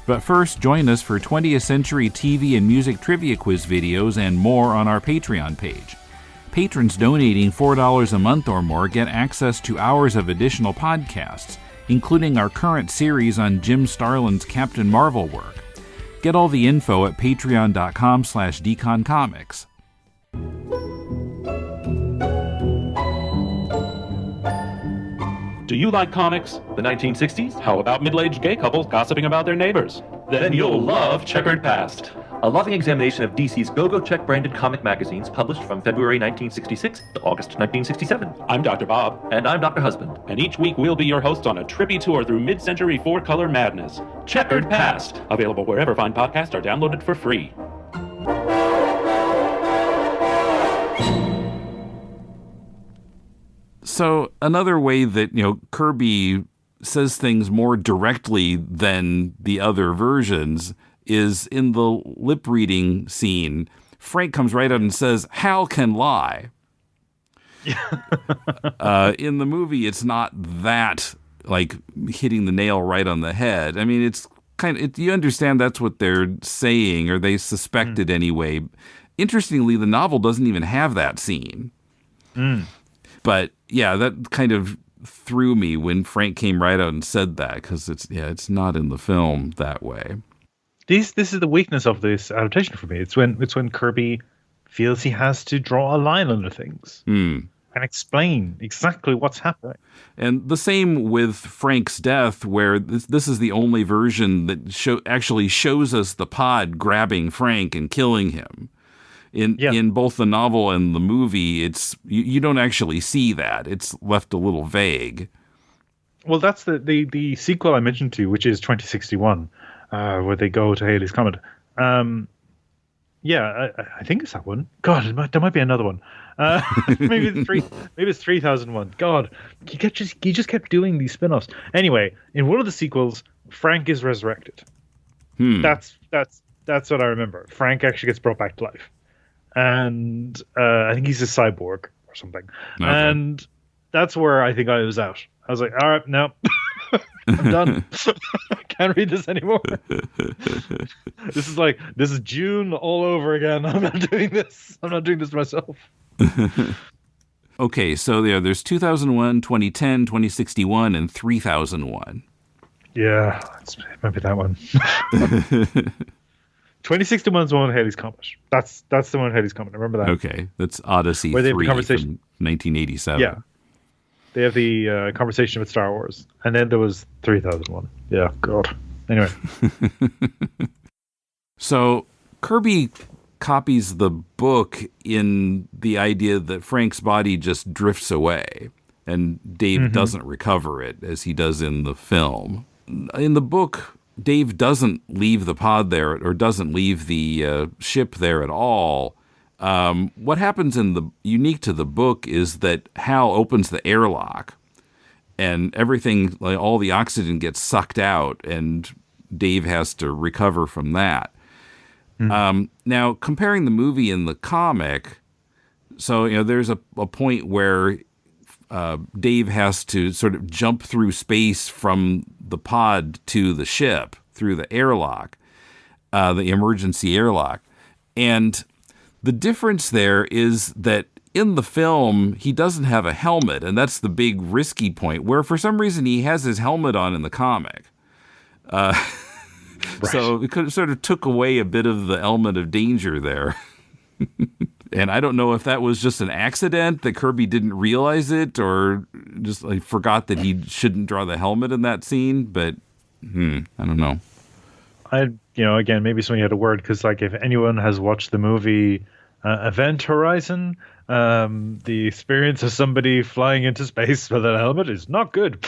But first, join us for 20th Century TV and music trivia quiz videos and more on our Patreon page. Patrons donating $4 a month or more get access to hours of additional podcasts, including our current series on Jim Starlin's Captain Marvel work. Get all the info at patreon.com/deconcomics. you like comics? The 1960s? How about middle-aged gay couples gossiping about their neighbors? Then you'll love Checkered Past. A loving examination of DC's Go-Go Check branded comic magazines published from February 1966 to August 1967. I'm Dr. Bob. And I'm Dr. Husband. And each week we'll be your hosts on a trippy tour through mid-century four-color madness. Checkered Past. Available wherever fine podcasts are downloaded for free. So another way that, Kirby says things more directly than the other versions is in the lip reading scene. Frank comes right out and says, "Hal can lie." In the movie, it's not that like hitting the nail right on the head. I mean, it's you understand that's what they're saying, or they suspect it anyway. Interestingly, the novel doesn't even have that scene. But yeah, that kind of threw me when Frank came right out and said that, because it's not in the film that way. This is the weakness of this adaptation for me. It's when Kirby feels he has to draw a line under things and explain exactly what's happening. And the same with Frank's death, where this is the only version that actually shows us the pod grabbing Frank and killing him. In both the novel and the movie, it's you don't actually see that. It's left a little vague. Well, that's the sequel I mentioned to you, which is 2061. Where they go to Halley's Comet. I think it's that one. God, there might be another one. Maybe it's 3001. God, he just kept doing these spin-offs. Anyway, in one of the sequels, Frank is resurrected. That's what I remember. Frank actually gets brought back to life, and I think he's a cyborg or something. Okay. And that's where I think I was out. I was like, all right, no. I'm done. I can't read this anymore. This is June all over again. I'm not doing this. I'm not doing this myself. Okay, so there's 2001, 2010, 2061, and 3001. Yeah, it might be that one. 2061 is the one with Halley's Comet. That's the one with Halley's Comet. I remember that. Okay, that's Odyssey 3 from 1987. Yeah. They have the conversation with Star Wars. And then there was 3001. Yeah, God. Anyway. So Kirby copies the book in the idea that Frank's body just drifts away and Dave doesn't recover it as he does in the film. In the book, Dave doesn't leave the pod there or doesn't leave the ship there at all. What happens unique to the book is that Hal opens the airlock and everything, like all the oxygen gets sucked out and Dave has to recover from that. Now, comparing the movie and the comic, so, there's a point where Dave has to sort of jump through space from the pod to the ship through the airlock, the emergency airlock. And the difference there is that in the film, he doesn't have a helmet, and that's the big risky point, where for some reason he has his helmet on in the comic. Right. So it sort of took away a bit of the element of danger there. And I don't know if that was just an accident, that Kirby didn't realize it, or just forgot that he shouldn't draw the helmet in that scene, but I don't know. Again, maybe somebody had a word, because if anyone has watched the movie Event Horizon, the experience of somebody flying into space without a helmet is not good.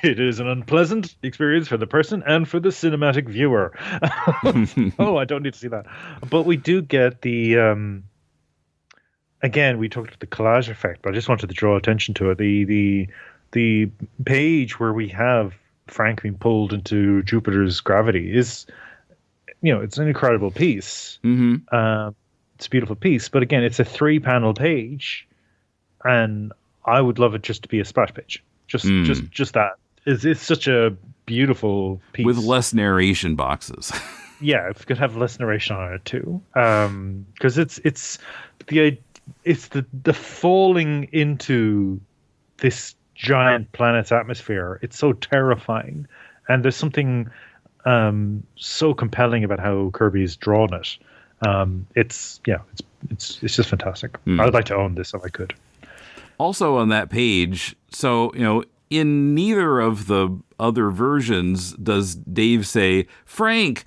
It is an unpleasant experience for the person and for the cinematic viewer. Oh, I don't need to see that. But we do get the... again, we talked about the collage effect, but I just wanted to draw attention to it. The page where we have Frank being pulled into Jupiter's gravity is, it's an incredible piece. It's a beautiful piece, but again, it's a 3-panel page, and I would love it just to be a splash page. Just that. It's such a beautiful piece with less narration boxes. Yeah, if you could have less narration on it too, because it's the falling into this giant planet's atmosphere. It's so terrifying, and there's something so compelling about how Kirby's drawn it. It's just fantastic. I'd like to own this if I could. Also on that page, so, in neither of the other versions does Dave say, Frank,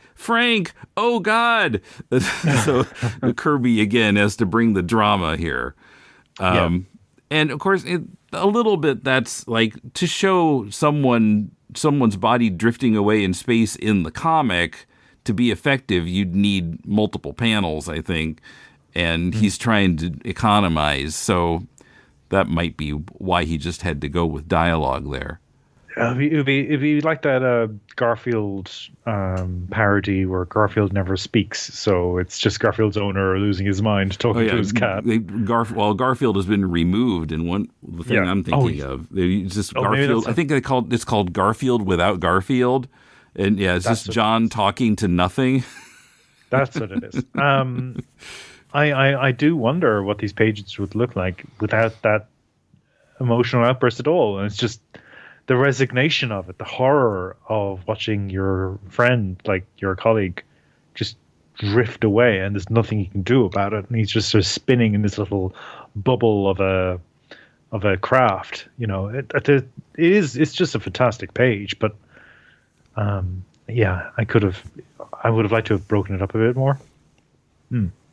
oh God. So Kirby, again, has to bring the drama here. And of course, a little bit that's like to show someone's body drifting away in space in the comic. To be effective, you'd need multiple panels, I think. And he's trying to economize, so that might be why he just had to go with dialogue there. It'd be like that Garfield parody where Garfield never speaks, so it's just Garfield's owner losing his mind talking to his cat. Garfield has been removed, and the thing I'm thinking of, it's just Garfield. I think it's called Garfield without Garfield, and it's just John talking to nothing. That's what it is. I do wonder what these pages would look like without that emotional outburst at all. And it's just the resignation of it, the horror of watching your friend, like your colleague, just drift away, and there's nothing you can do about it. And he's just sort of spinning in this little bubble of a craft. It's just a fantastic page. But I would have liked to have broken it up a bit more.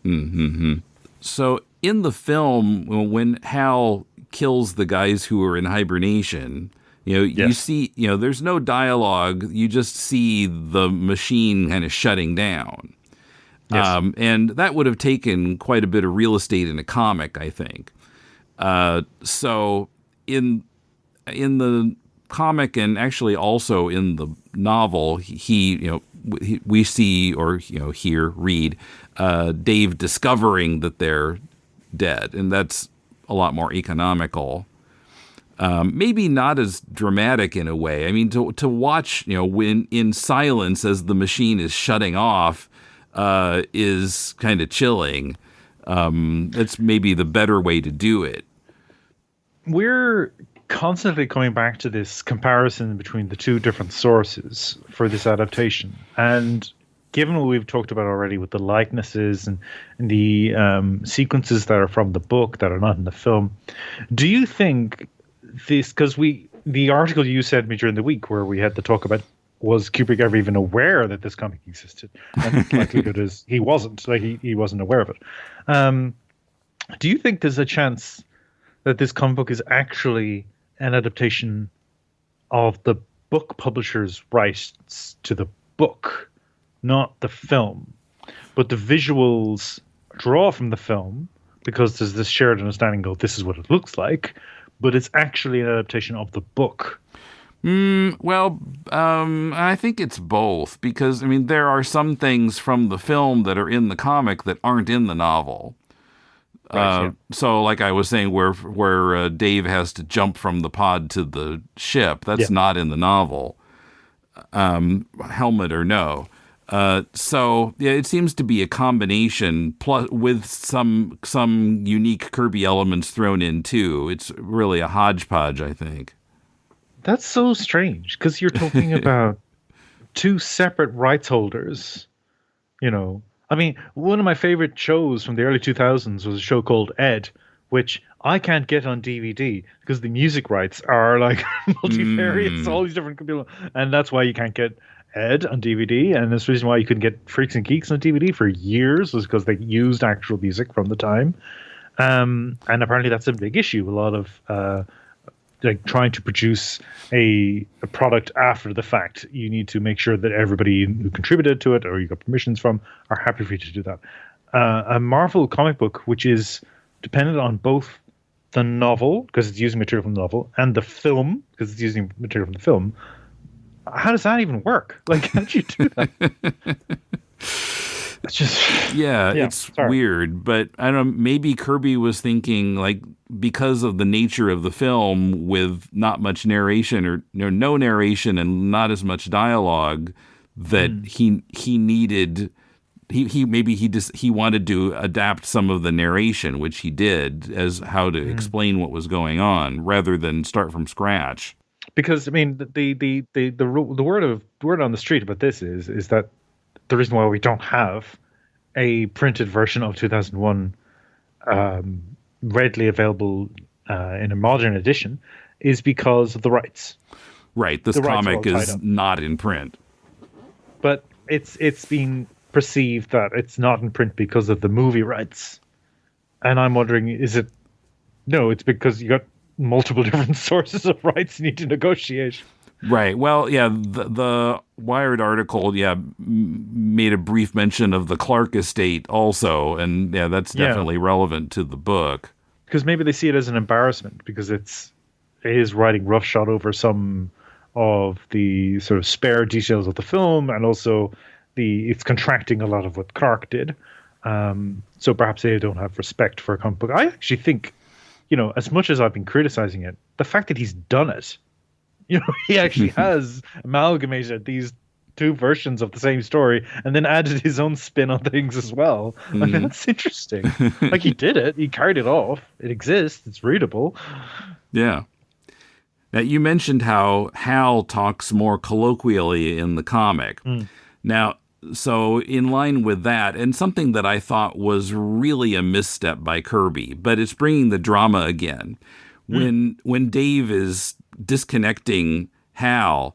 Mm-hmm. So in the film, when Hal kills the guys who are in hibernation, you see, there's no dialogue. You just see the machine kind of shutting down. Yes. And that would have taken quite a bit of real estate in a comic, I think. So in the comic, and actually also in the novel, we see or read Dave discovering that they're dead, and that's a lot more economical. Maybe not as dramatic in a way. I mean, to watch when in silence as the machine is shutting off is kind of chilling. That's maybe the better way to do it. We're constantly coming back to this comparison between the two different sources for this adaptation, and given what we've talked about already with the likenesses and the sequences that are from the book that are not in the film, do you think this, because the article you sent me during the week where we had to talk about, was Kubrick ever even aware that this comic existed? And the likelihood is he wasn't. Like he wasn't aware of it. Do you think there's a chance that this comic book is actually an adaptation of the book publisher's rights to the book, not the film, but the visuals draw from the film because there's this shared understanding of this is what it looks like, but it's actually an adaptation of the book? I think it's both, because, there are some things from the film that are in the comic that aren't in the novel. Right, So like I was saying, where Dave has to jump from the pod to the ship, that's not in the novel, helmet or no. It seems to be a combination plus with some unique Kirby elements thrown in too. It's really a hodgepodge, I think. That's so strange, because you're talking about two separate rights holders. One of my favorite shows from the early 2000s was a show called Ed, which I can't get on DVD because the music rights are like multifarious, all these different people, and that's why you can't get Ed on DVD. And that's the reason why you couldn't get Freaks and Geeks on DVD for years, was because they used actual music from the time. And apparently that's a big issue. A lot of trying to produce a product after the fact, you need to make sure that everybody who contributed to it or you got permissions from are happy for you to do that. A Marvel comic book, which is dependent on both the novel, because it's using material from the novel, and the film, because it's using material from the film. How does that even work? Like, how did you do that? It's just it's weird, but I don't know, maybe Kirby was thinking, like, because of the nature of the film with not much narration or no narration and not as much dialogue, that he needed he wanted to adapt some of the narration, which he did, as how to explain what was going on rather than start from scratch. Because the word on the street about this is that the reason why we don't have a printed version of 2001 readily available in a modern edition is because of the rights. Right. This comic is not in print. But it's been perceived that it's not in print because of the movie rights. And I'm wondering, is it... No, it's because you got multiple different sources of rights you need to negotiate. Right. Well, yeah, the Wired article, made a brief mention of the Clarke estate also. And yeah, that's definitely relevant to the book. Because maybe they see it as an embarrassment because it is writing roughshod over some of the sort of spare details of the film, and also it's contracting a lot of what Clarke did. So perhaps they don't have respect for a comic book. I actually think, as much as I've been criticizing it, the fact that he's done it, he actually has amalgamated these two versions of the same story and then added his own spin on things as well. I mean, that's interesting. Like, he did it. He carried it off. It exists. It's readable. Yeah. Now, you mentioned how Hal talks more colloquially in the comic. Now, so in line with that, and something that I thought was really a misstep by Kirby, but it's bringing the drama again. When Dave is disconnecting Hal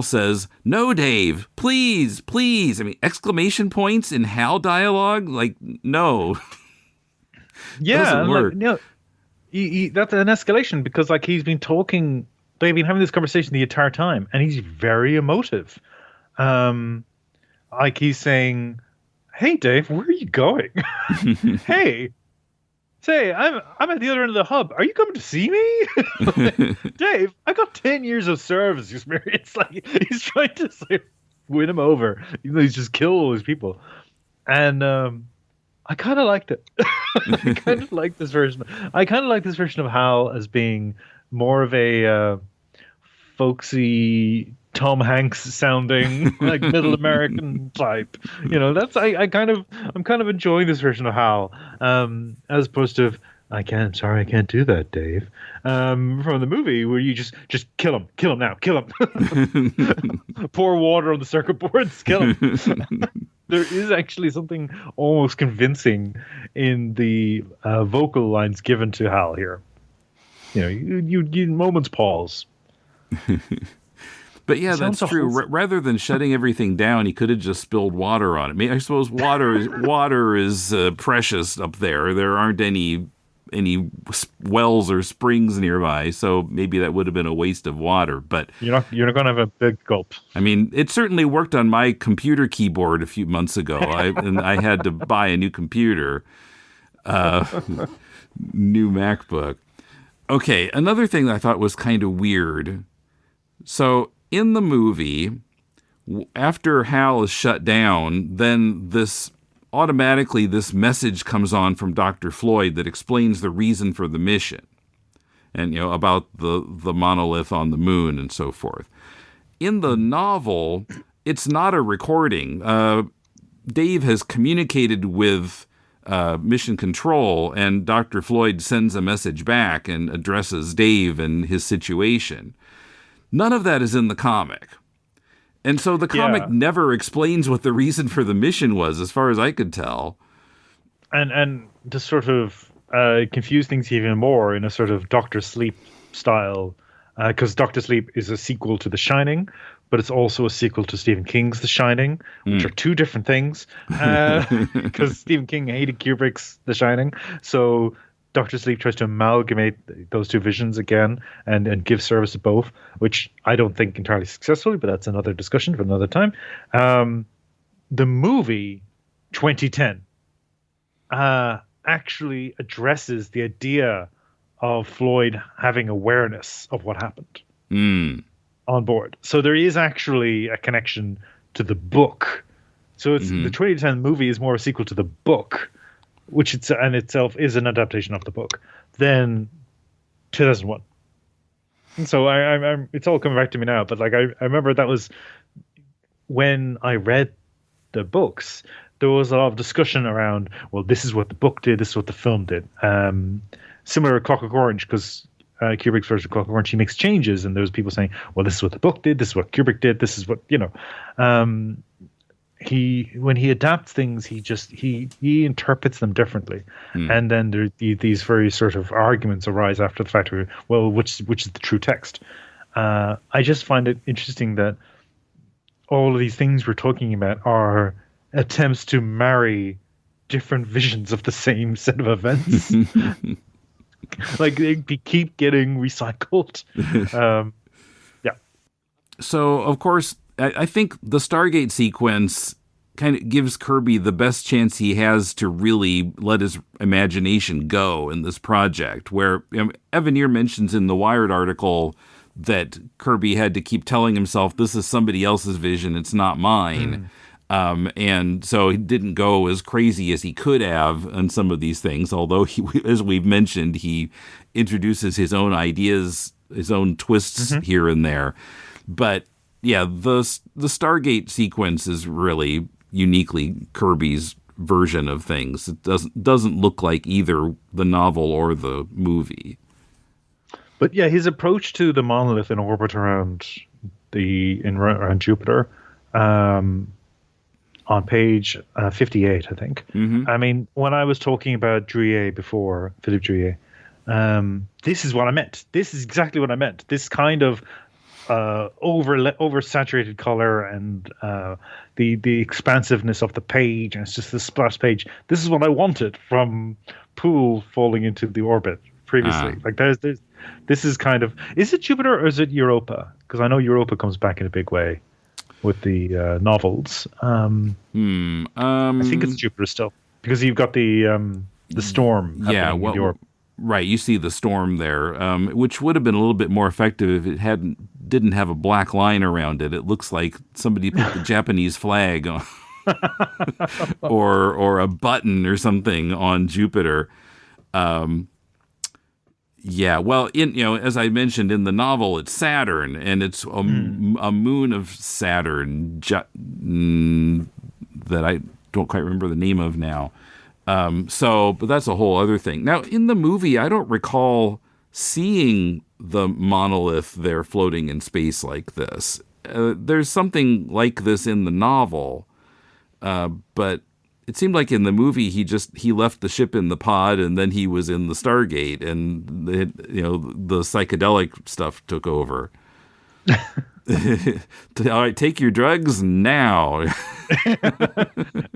says, "No, Dave, please, please." I mean, exclamation points in Hal dialogue? Like, no. Doesn't work. That's an escalation because, like, he's been talking... They've been having this conversation the entire time, and he's very emotive. Like, he's saying, "Hey, Dave, where are you going? Hey, say, I'm at the other end of the hub. Are you coming to see me?" Dave, I got 10 years of service experience. Like, he's trying to win him over, even though he's just killed all these people. And I kind of liked it. I kind of like this version. I kind of like this version of Hal as being more of a folksy Tom Hanks sounding, like, middle American type. I'm kind of enjoying this version of Hal, as opposed to I can't do that, Dave. From the movie where you just kill him now, kill him. Pour water on the circuit boards, kill him. There is actually something almost convincing in the vocal lines given to Hal here. You moments pause. But yeah, that's true. Rather than shutting everything down, he could have just spilled water on it. I mean, I suppose water is precious up there. There aren't any wells or springs nearby, so maybe that would have been a waste of water. But you're not going to have a big gulp. I mean, it certainly worked on my computer keyboard a few months ago. I had to buy a new computer, new MacBook. Okay, another thing that I thought was kind of weird. So in the movie, after Hal is shut down, then this message comes on from Dr. Floyd that explains the reason for the mission, and about the monolith on the moon and so forth. In the novel, it's not a recording. Dave has communicated with Mission Control, and Dr. Floyd sends a message back and addresses Dave and his situation. None of that is in the comic. And so the comic never explains what the reason for the mission was, as far as I could tell. And to sort of confuse things even more in a sort of Dr. Sleep style, because Dr. Sleep is a sequel to The Shining, but it's also a sequel to Stephen King's The Shining, which are two different things, because Stephen King hated Kubrick's The Shining. So Dr. Sleep tries to amalgamate those two visions again and give service to both, which I don't think entirely successfully, but that's another discussion for another time. The movie 2010 actually addresses the idea of Floyd having awareness of what happened on board. So there is actually a connection to the book. So it's the 2010 movie is more a sequel to the book, which in itself is an adaptation of the book, than 2001. And so I'm it's all coming back to me now, but like I remember that was when I read the books, there was a lot of discussion around, well, this is what the book did, this is what the film did. Similar to Clockwork Orange, because Kubrick's version of Clockwork Orange, he makes changes, and there was people saying, well, this is what the book did, this is what Kubrick did, this is what, when he adapts things, he interprets them differently, and then these very sort of arguments arise after the fact. Well, which is the true text? I just find it interesting that all of these things we're talking about are attempts to marry different visions of the same set of events. Like they keep getting recycled. Yeah. So, of course, I think the Stargate sequence kind of gives Kirby the best chance he has to really let his imagination go in this project, where Evanier mentions in the Wired article that Kirby had to keep telling himself, this is somebody else's vision, it's not mine. And so he didn't go as crazy as he could have on some of these things, although, as we've mentioned, he introduces his own ideas, his own twists here and there. But yeah, the Stargate sequence is really uniquely Kirby's version of things. It doesn't look like either the novel or the movie. But yeah, his approach to the monolith in orbit around Jupiter, on page 58, I think. I mean, when I was talking about Druyet before, Philippe Druyet, this is what I meant. This is exactly what I meant. This kind of oversaturated color and the expansiveness of the page, and it's just the splash page. This is what I wanted from Poole falling into the orbit previously. Like this is kind of, is it Jupiter or is it Europa? Because I know Europa comes back in a big way with the novels. I think it's Jupiter still, because you've got the storm. Yeah, well, right. You see the storm there, which would have been a little bit more effective if it didn't have a black line around it. It looks like somebody put the Japanese flag on, or a button or something on Jupiter. Yeah, well, as I mentioned in the novel, it's Saturn, and it's a moon of Saturn that I don't quite remember the name of now. But that's a whole other thing. Now, in the movie, I don't recall seeing the monolith there floating in space like this. There's something like this in the novel, but it seemed like in the movie he left the ship in the pod and then he was in the Stargate, and the psychedelic stuff took over. All right, take your drugs now.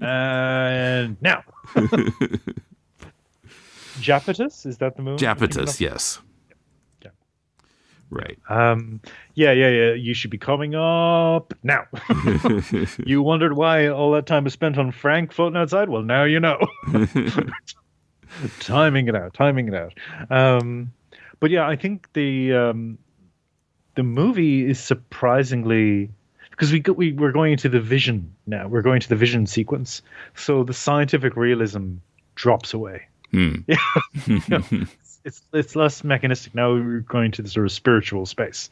Now. Japetus, is that the movie? Japetus, yes. Yeah. Right. Yeah. You should be coming up now. You wondered why all that time was spent on Frank floating outside? Well, now you know. Timing it out. But yeah, I think the movie is surprisingly, because we're going into the vision now. We're going to the vision sequence, so the scientific realism drops away. Yeah, it's less mechanistic now. We're going to the sort of spiritual space.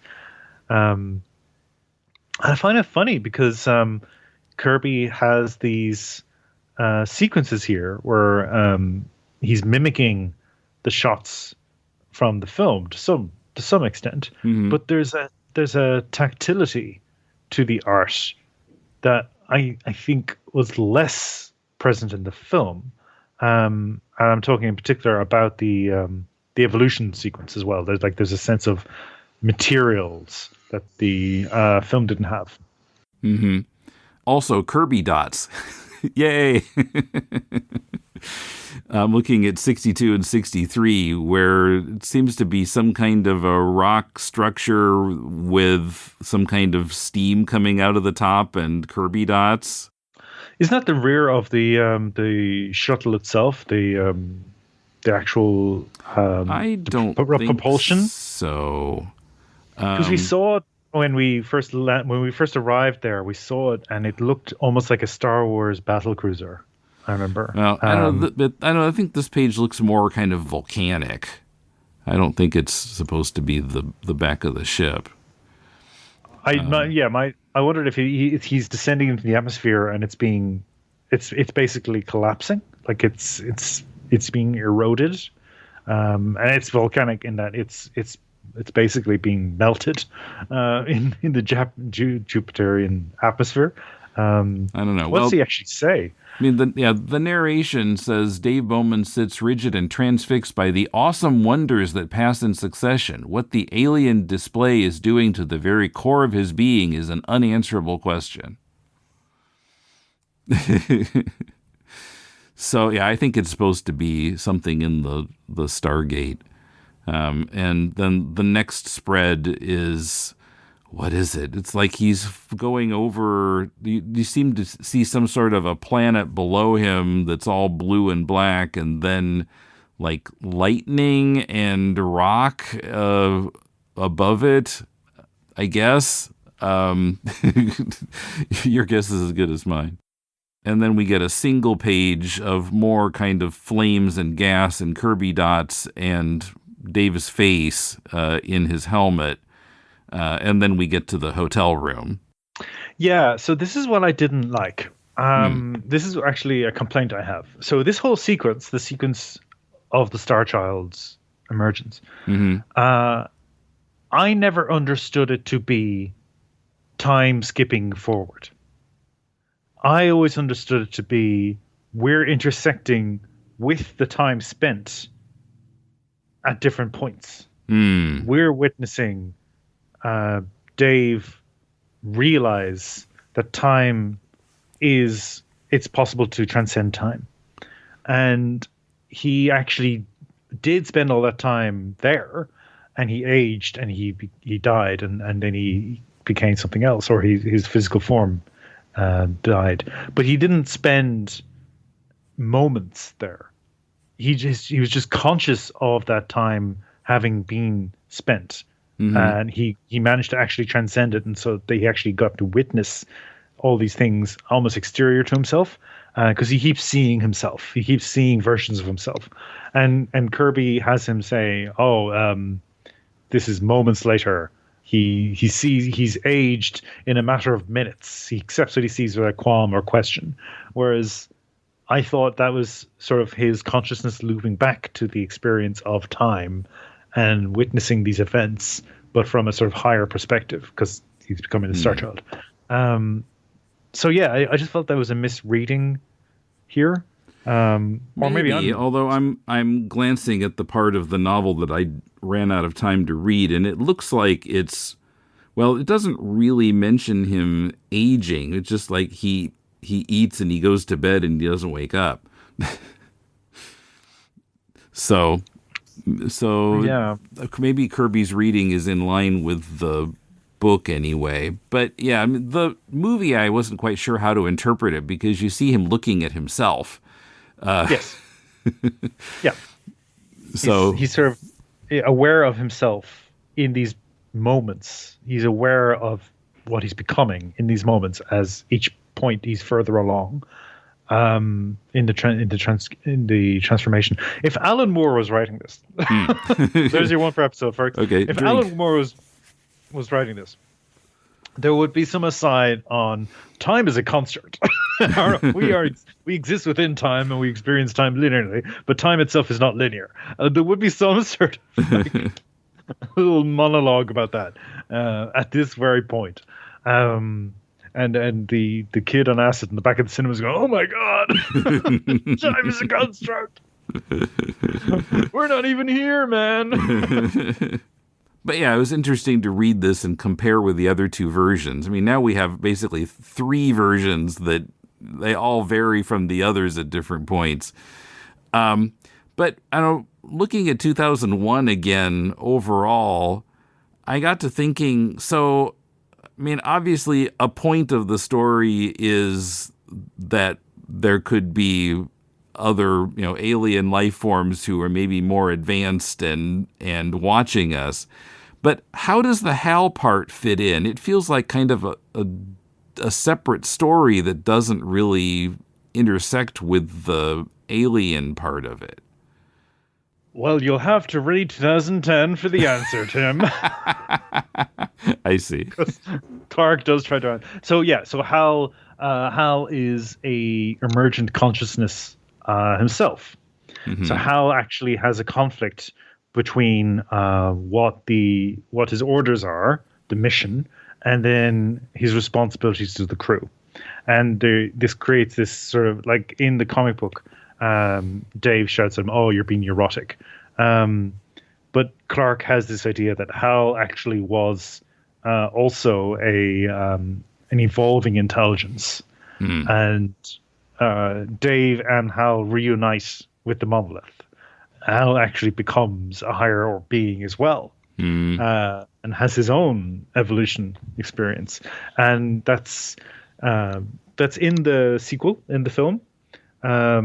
I find it funny because Kirby has these sequences here where he's mimicking the shots from the film to some extent, but there's a tactility to the art that I think was less present in the film. And I'm talking in particular about the evolution sequence as well. There's a sense of materials that the film didn't have. Also, Kirby dots. Yay! I'm looking at 62 and 63, where it seems to be some kind of a rock structure with some kind of steam coming out of the top and Kirby dots. Isn't that the rear of the shuttle itself? The actual I don't think propulsion. So because we saw it when we first arrived there, we saw it and it looked almost like a Star Wars battle cruiser. I remember. Well, I think this page looks more kind of volcanic. I don't think it's supposed to be the back of the ship. I wondered if he's descending into the atmosphere and it's basically collapsing, like it's being eroded, and it's volcanic in that it's basically being melted in the Jupiterian atmosphere. I don't know. What's he actually say? I mean, the narration says Dave Bowman sits rigid and transfixed by the awesome wonders that pass in succession. What the alien display is doing to the very core of his being is an unanswerable question. So, yeah, I think it's supposed to be something in the Stargate. And then the next spread is... What is it? It's like he's going over... You seem to see some sort of a planet below him that's all blue and black, and then like lightning and rock above it, I guess. Your guess is as good as mine. And then we get a single page of more kind of flames and gas and Kirby dots and Dave's face in his helmet. And then we get to the hotel room. Yeah, so this is what I didn't like. This is actually a complaint I have. So this whole sequence, the sequence of the Star Child's emergence, I never understood it to be time skipping forward. I always understood it to be we're intersecting with the time spent at different points. We're witnessing Dave realize that time it's possible to transcend time. And he actually did spend all that time there, and he aged and he died, and then he became something else, or his physical form died. But he didn't spend moments there. He was just conscious of that time having been spent. And he managed to actually transcend it, and so he actually got to witness all these things almost exterior to himself, because he keeps seeing himself. He keeps seeing versions of himself, and Kirby has him say, this is moments later. He sees he's aged in a matter of minutes. He accepts what he sees without qualm or question, whereas I thought that was sort of his consciousness looping back to the experience of time and witnessing these events, but from a sort of higher perspective, because he's becoming a Star Child. So yeah, I just felt that was a misreading here. Or maybe although I'm glancing at the part of the novel that I ran out of time to read, and it looks like it doesn't really mention him aging. It's just like he eats and he goes to bed and he doesn't wake up. So yeah, maybe Kirby's reading is in line with the book anyway. But yeah, I mean, the movie, I wasn't quite sure how to interpret it, because you see him looking at himself. Yes. Yeah. So he's sort of aware of himself in these moments. He's aware of what he's becoming in these moments as each point he's further along. In the transformation. If Alan Moore was writing this, there's your one for episode, folks. Okay. If Alan Moore was writing this, there would be some aside on time as a construct. we exist within time and we experience time linearly, but time itself is not linear. There would be some sort of little monologue about that at this very point. And the kid on acid in the back of the cinema is going, "Oh my god, time is a construct. We're not even here, man." But yeah, it was interesting to read this and compare with the other two versions. I mean, now we have basically three versions that they all vary from the others at different points. But I don't. Looking at 2001 again, overall, I got to thinking. So, I mean, obviously, a point of the story is that there could be other, alien life forms who are maybe more advanced and watching us. But how does the HAL part fit in? It feels like kind of a separate story that doesn't really intersect with the alien part of it. Well, you'll have to read 2010 for the answer, Tim. I see. Clarke does try to. So Hal is a emergent consciousness himself. Mm-hmm. So Hal actually has a conflict between what his orders are, the mission, and then his responsibilities to the crew. And this creates this sort of, like in the comic book, Dave shouts at him, "Oh, you're being neurotic." But Clarke has this idea that Hal actually was also an evolving intelligence. And Dave and Hal reunite with the monolith. Hal actually becomes a higher being as well, and has his own evolution experience, and that's in the sequel, in the film. I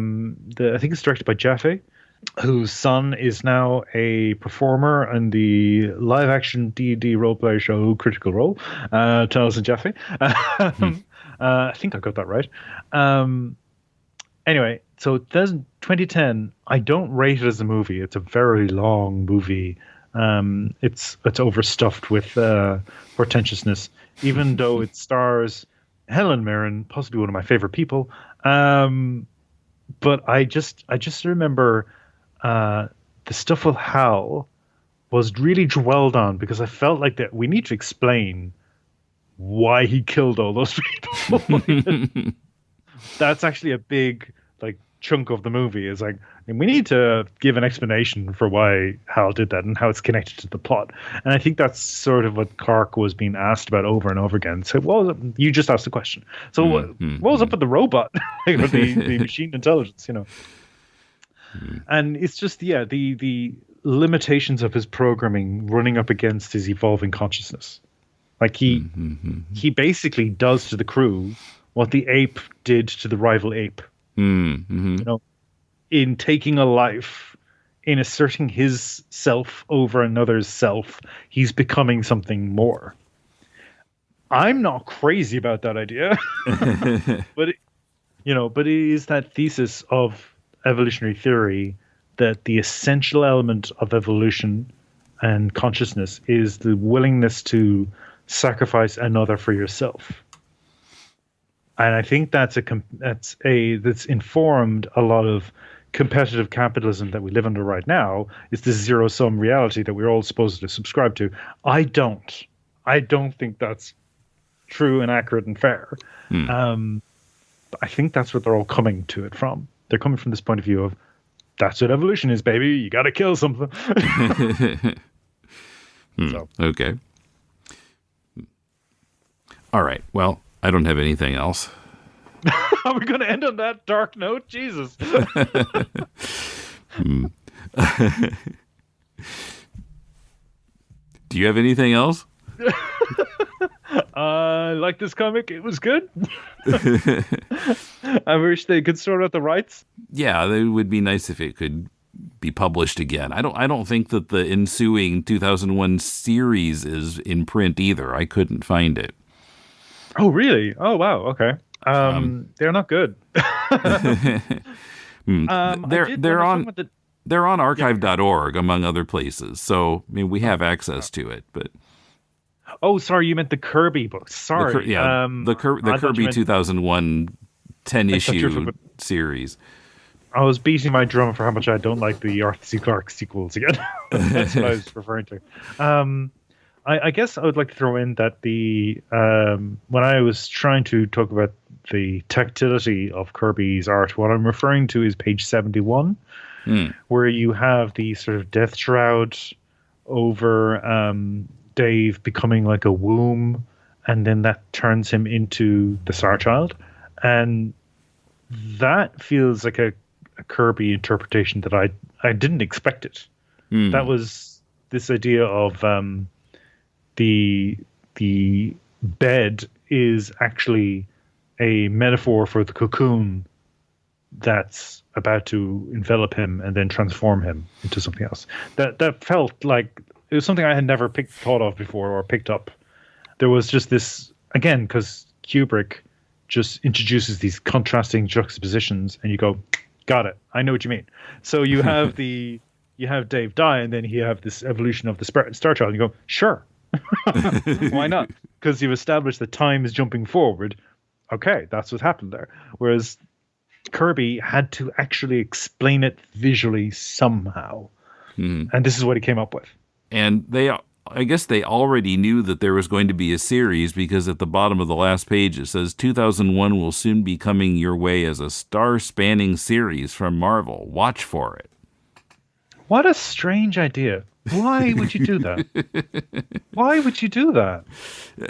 think it's directed by Jaffe, whose son is now a performer in the live-action D&D role-play show Critical Role, Charles and Jaffe. I think I got that right. Anyway, so 2010, I don't rate it as a movie. It's a very long movie. It's overstuffed with portentousness, even though it stars Helen Mirren, possibly one of my favorite people. But I just remember the stuff with Hal was really dwelled on, because I felt like that we need to explain why he killed all those people. That's actually a big chunk of the movie, is like, and we need to give an explanation for why Hal did that and how it's connected to the plot. And I think that's sort of what Clarke was being asked about over and over again. So, you just asked the question. So, what was up with the robot, with the machine intelligence, And it's just, the limitations of his programming running up against his evolving consciousness. Like he basically does to the crew what the ape did to the rival ape. In taking a life, in asserting his self over another's self, he's becoming something more. I'm not crazy about that idea, but it is that thesis of evolutionary theory that the essential element of evolution and consciousness is the willingness to sacrifice another for yourself. And I think that's informed a lot of competitive capitalism that we live under right now. Is this zero-sum reality that we're all supposed to subscribe to? I don't think that's true and accurate and fair. But I think that's what they're all coming to it from. They're coming from this point of view of, that's what evolution is, baby. You got to kill something. Okay. All right. Well, I don't have anything else. Are we going to end on that dark note? Jesus. Do you have anything else? I like this comic. It was good. I wish they could sort out the rights. Yeah, it would be nice if it could be published again. I don't think that the ensuing 2001 series is in print either. I couldn't find it. Oh, really? Oh, wow. Okay. They're not good. They're on archive.org, among other places. So, I mean, we have access to it, but... Oh, sorry, you meant the Kirby books. Sorry. The Kirby 2001 10-issue series. I was beating my drum for how much I don't like the Arthur C. Clarke sequels again. That's what I was referring to. I guess I would like to throw in that when I was trying to talk about the tactility of Kirby's art, what I'm referring to is page 71, where you have the sort of death shroud over Dave becoming like a womb, and then that turns him into the Star Child. And that feels like a Kirby interpretation that I didn't expect it. That was this idea of the bed is actually a metaphor for the cocoon that's about to envelop him and then transform him into something else. That felt like it was something I had never thought of before or picked up. There was just this, again, because Kubrick just introduces these contrasting juxtapositions, and you go, got it. I know what you mean. So you have you have Dave die, and then you have this evolution of the Star Child, and you go, sure. Why not? Because you've established that time is jumping forward. Okay, that's what happened there. Whereas Kirby had to actually explain it visually somehow. And this is what he came up with. And they I guess they already knew that there was going to be a series, because at the bottom of the last page it says 2001 will soon be coming your way as a star-spanning series from Marvel. Watch for it. What a strange idea. Why would you do that? Why would you do that?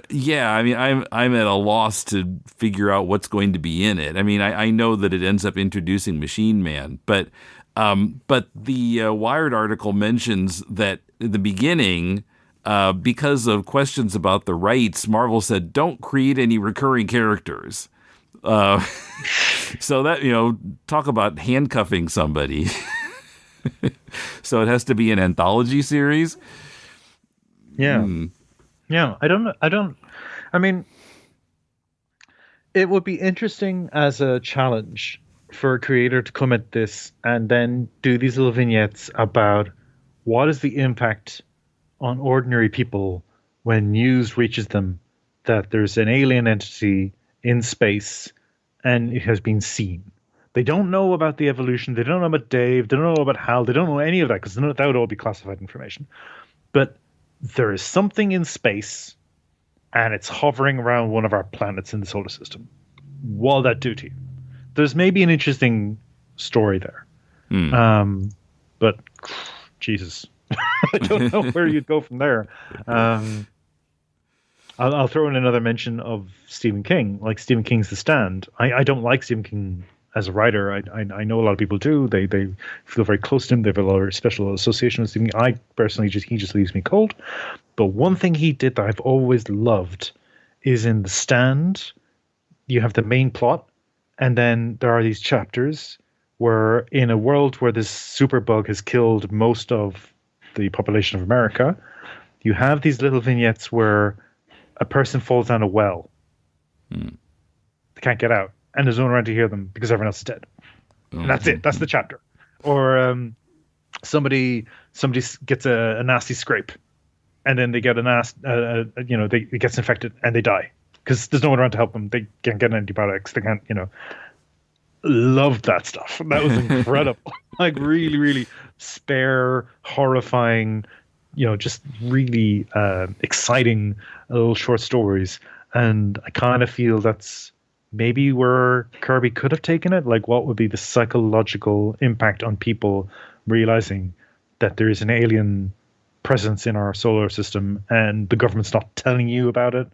Yeah, I mean, I'm at a loss to figure out what's going to be in it. I mean, I know that it ends up introducing Machine Man, but the Wired article mentions that in the beginning, because of questions about the rights, Marvel said, don't create any recurring characters. So that, talk about handcuffing somebody. So it has to be an anthology series. Yeah. Yeah. I mean, it would be interesting as a challenge for a creator to come at this and then do these little vignettes about what is the impact on ordinary people when news reaches them that there's an alien entity in space and it has been seen. They don't know about the evolution. They don't know about Dave. They don't know about Hal. They don't know any of that because that would all be classified information. But there is something in space and it's hovering around one of our planets in the solar system. What'll that do to you? There's maybe an interesting story there. But Jesus, I don't know where you'd go from there. I'll throw in another mention of Stephen King, like Stephen King's The Stand. I don't like Stephen King as a writer. I know a lot of people do. They feel very close to him. They have a lot of special association with Stephen King. I personally he just leaves me cold. But one thing he did that I've always loved is in The Stand, you have the main plot, and then there are these chapters where in a world where this superbug has killed most of the population of America, you have these little vignettes where a person falls down a well. They can't get out. And there's no one around to hear them because everyone else is dead. And that's it. That's the chapter. Or somebody gets a nasty scrape, and then they get it gets infected and they die because there's no one around to help them. They can't get antibiotics. They can't, Loved that stuff. That was incredible. Like really, really spare, horrifying, just really exciting little short stories. And I kind of feel that's maybe where Kirby could have taken it. Like, what would be the psychological impact on people realizing that there is an alien presence in our solar system and the government's not telling you about it?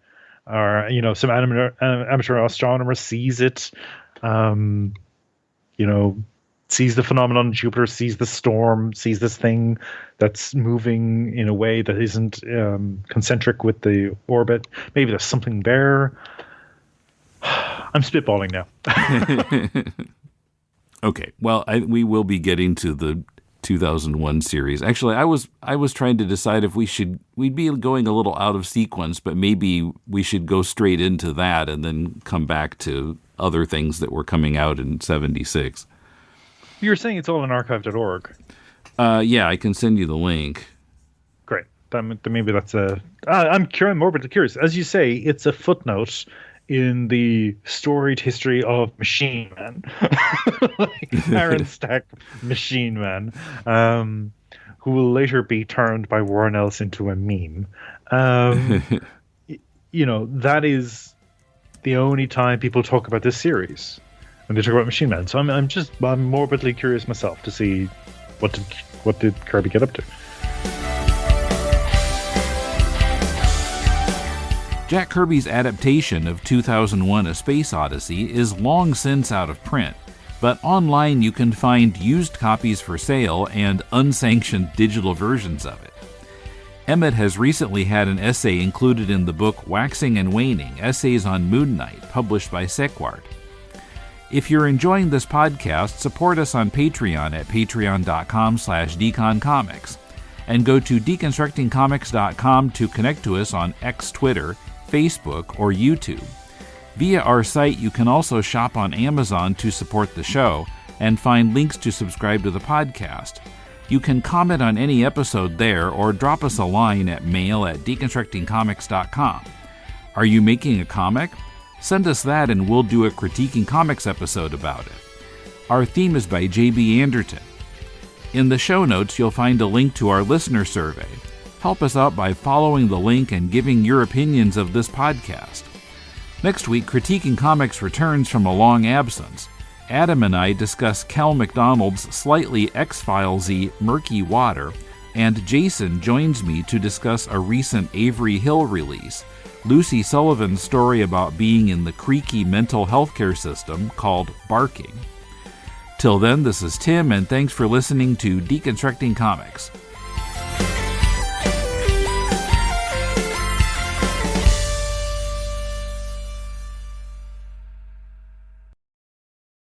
Or, some amateur astronomer sees it, sees the phenomenon in Jupiter, sees the storm, sees this thing that's moving in a way that isn't concentric with the orbit. Maybe there's something there. I'm spitballing now. Okay. Well, we will be getting to the 2001 series. Actually, I was trying to decide if we'd be going a little out of sequence, but maybe we should go straight into that and then come back to other things that were coming out in 76. You were saying it's all on archive.org. Yeah, I can send you the link. Great. Maybe that's I'm morbidly curious. As you say, it's a footnote in the storied history of Machine Man, like Aaron Stack Machine Man, who will later be turned by Warren Ellis into a meme. That is the only time people talk about this series when they talk about Machine Man. So I'm morbidly curious myself to see what did Kirby get up to. Jack Kirby's adaptation of 2001: A Space Odyssey is long since out of print, but online you can find used copies for sale and unsanctioned digital versions of it. Emmet has recently had an essay included in the book Waxing and Waning, Essays on Moon Knight, published by Sequart. If you're enjoying this podcast, support us on Patreon at patreon.com/deconcomics, and go to deconstructingcomics.com to connect to us on X Twitter, Facebook, or YouTube. Via our site, you can also shop on Amazon to support the show and find links to subscribe to the podcast. You can comment on any episode there or drop us a line at mail@deconstructingcomics.com. Are you making a comic? Send us that and we'll do a Critiquing Comics episode about it. Our theme is by J.B. Anderton. In the show notes, you'll find a link to our listener survey. Help us out by following the link and giving your opinions of this podcast. Next week, Critiquing Comics returns from a long absence. Adam and I discuss Cal McDonald's slightly X-Files-y Murky Water, and Jason joins me to discuss a recent Avery Hill release, Lucy Sullivan's story about being in the creaky mental health care system called Barking. Till then, this is Tim, and thanks for listening to Deconstructing Comics.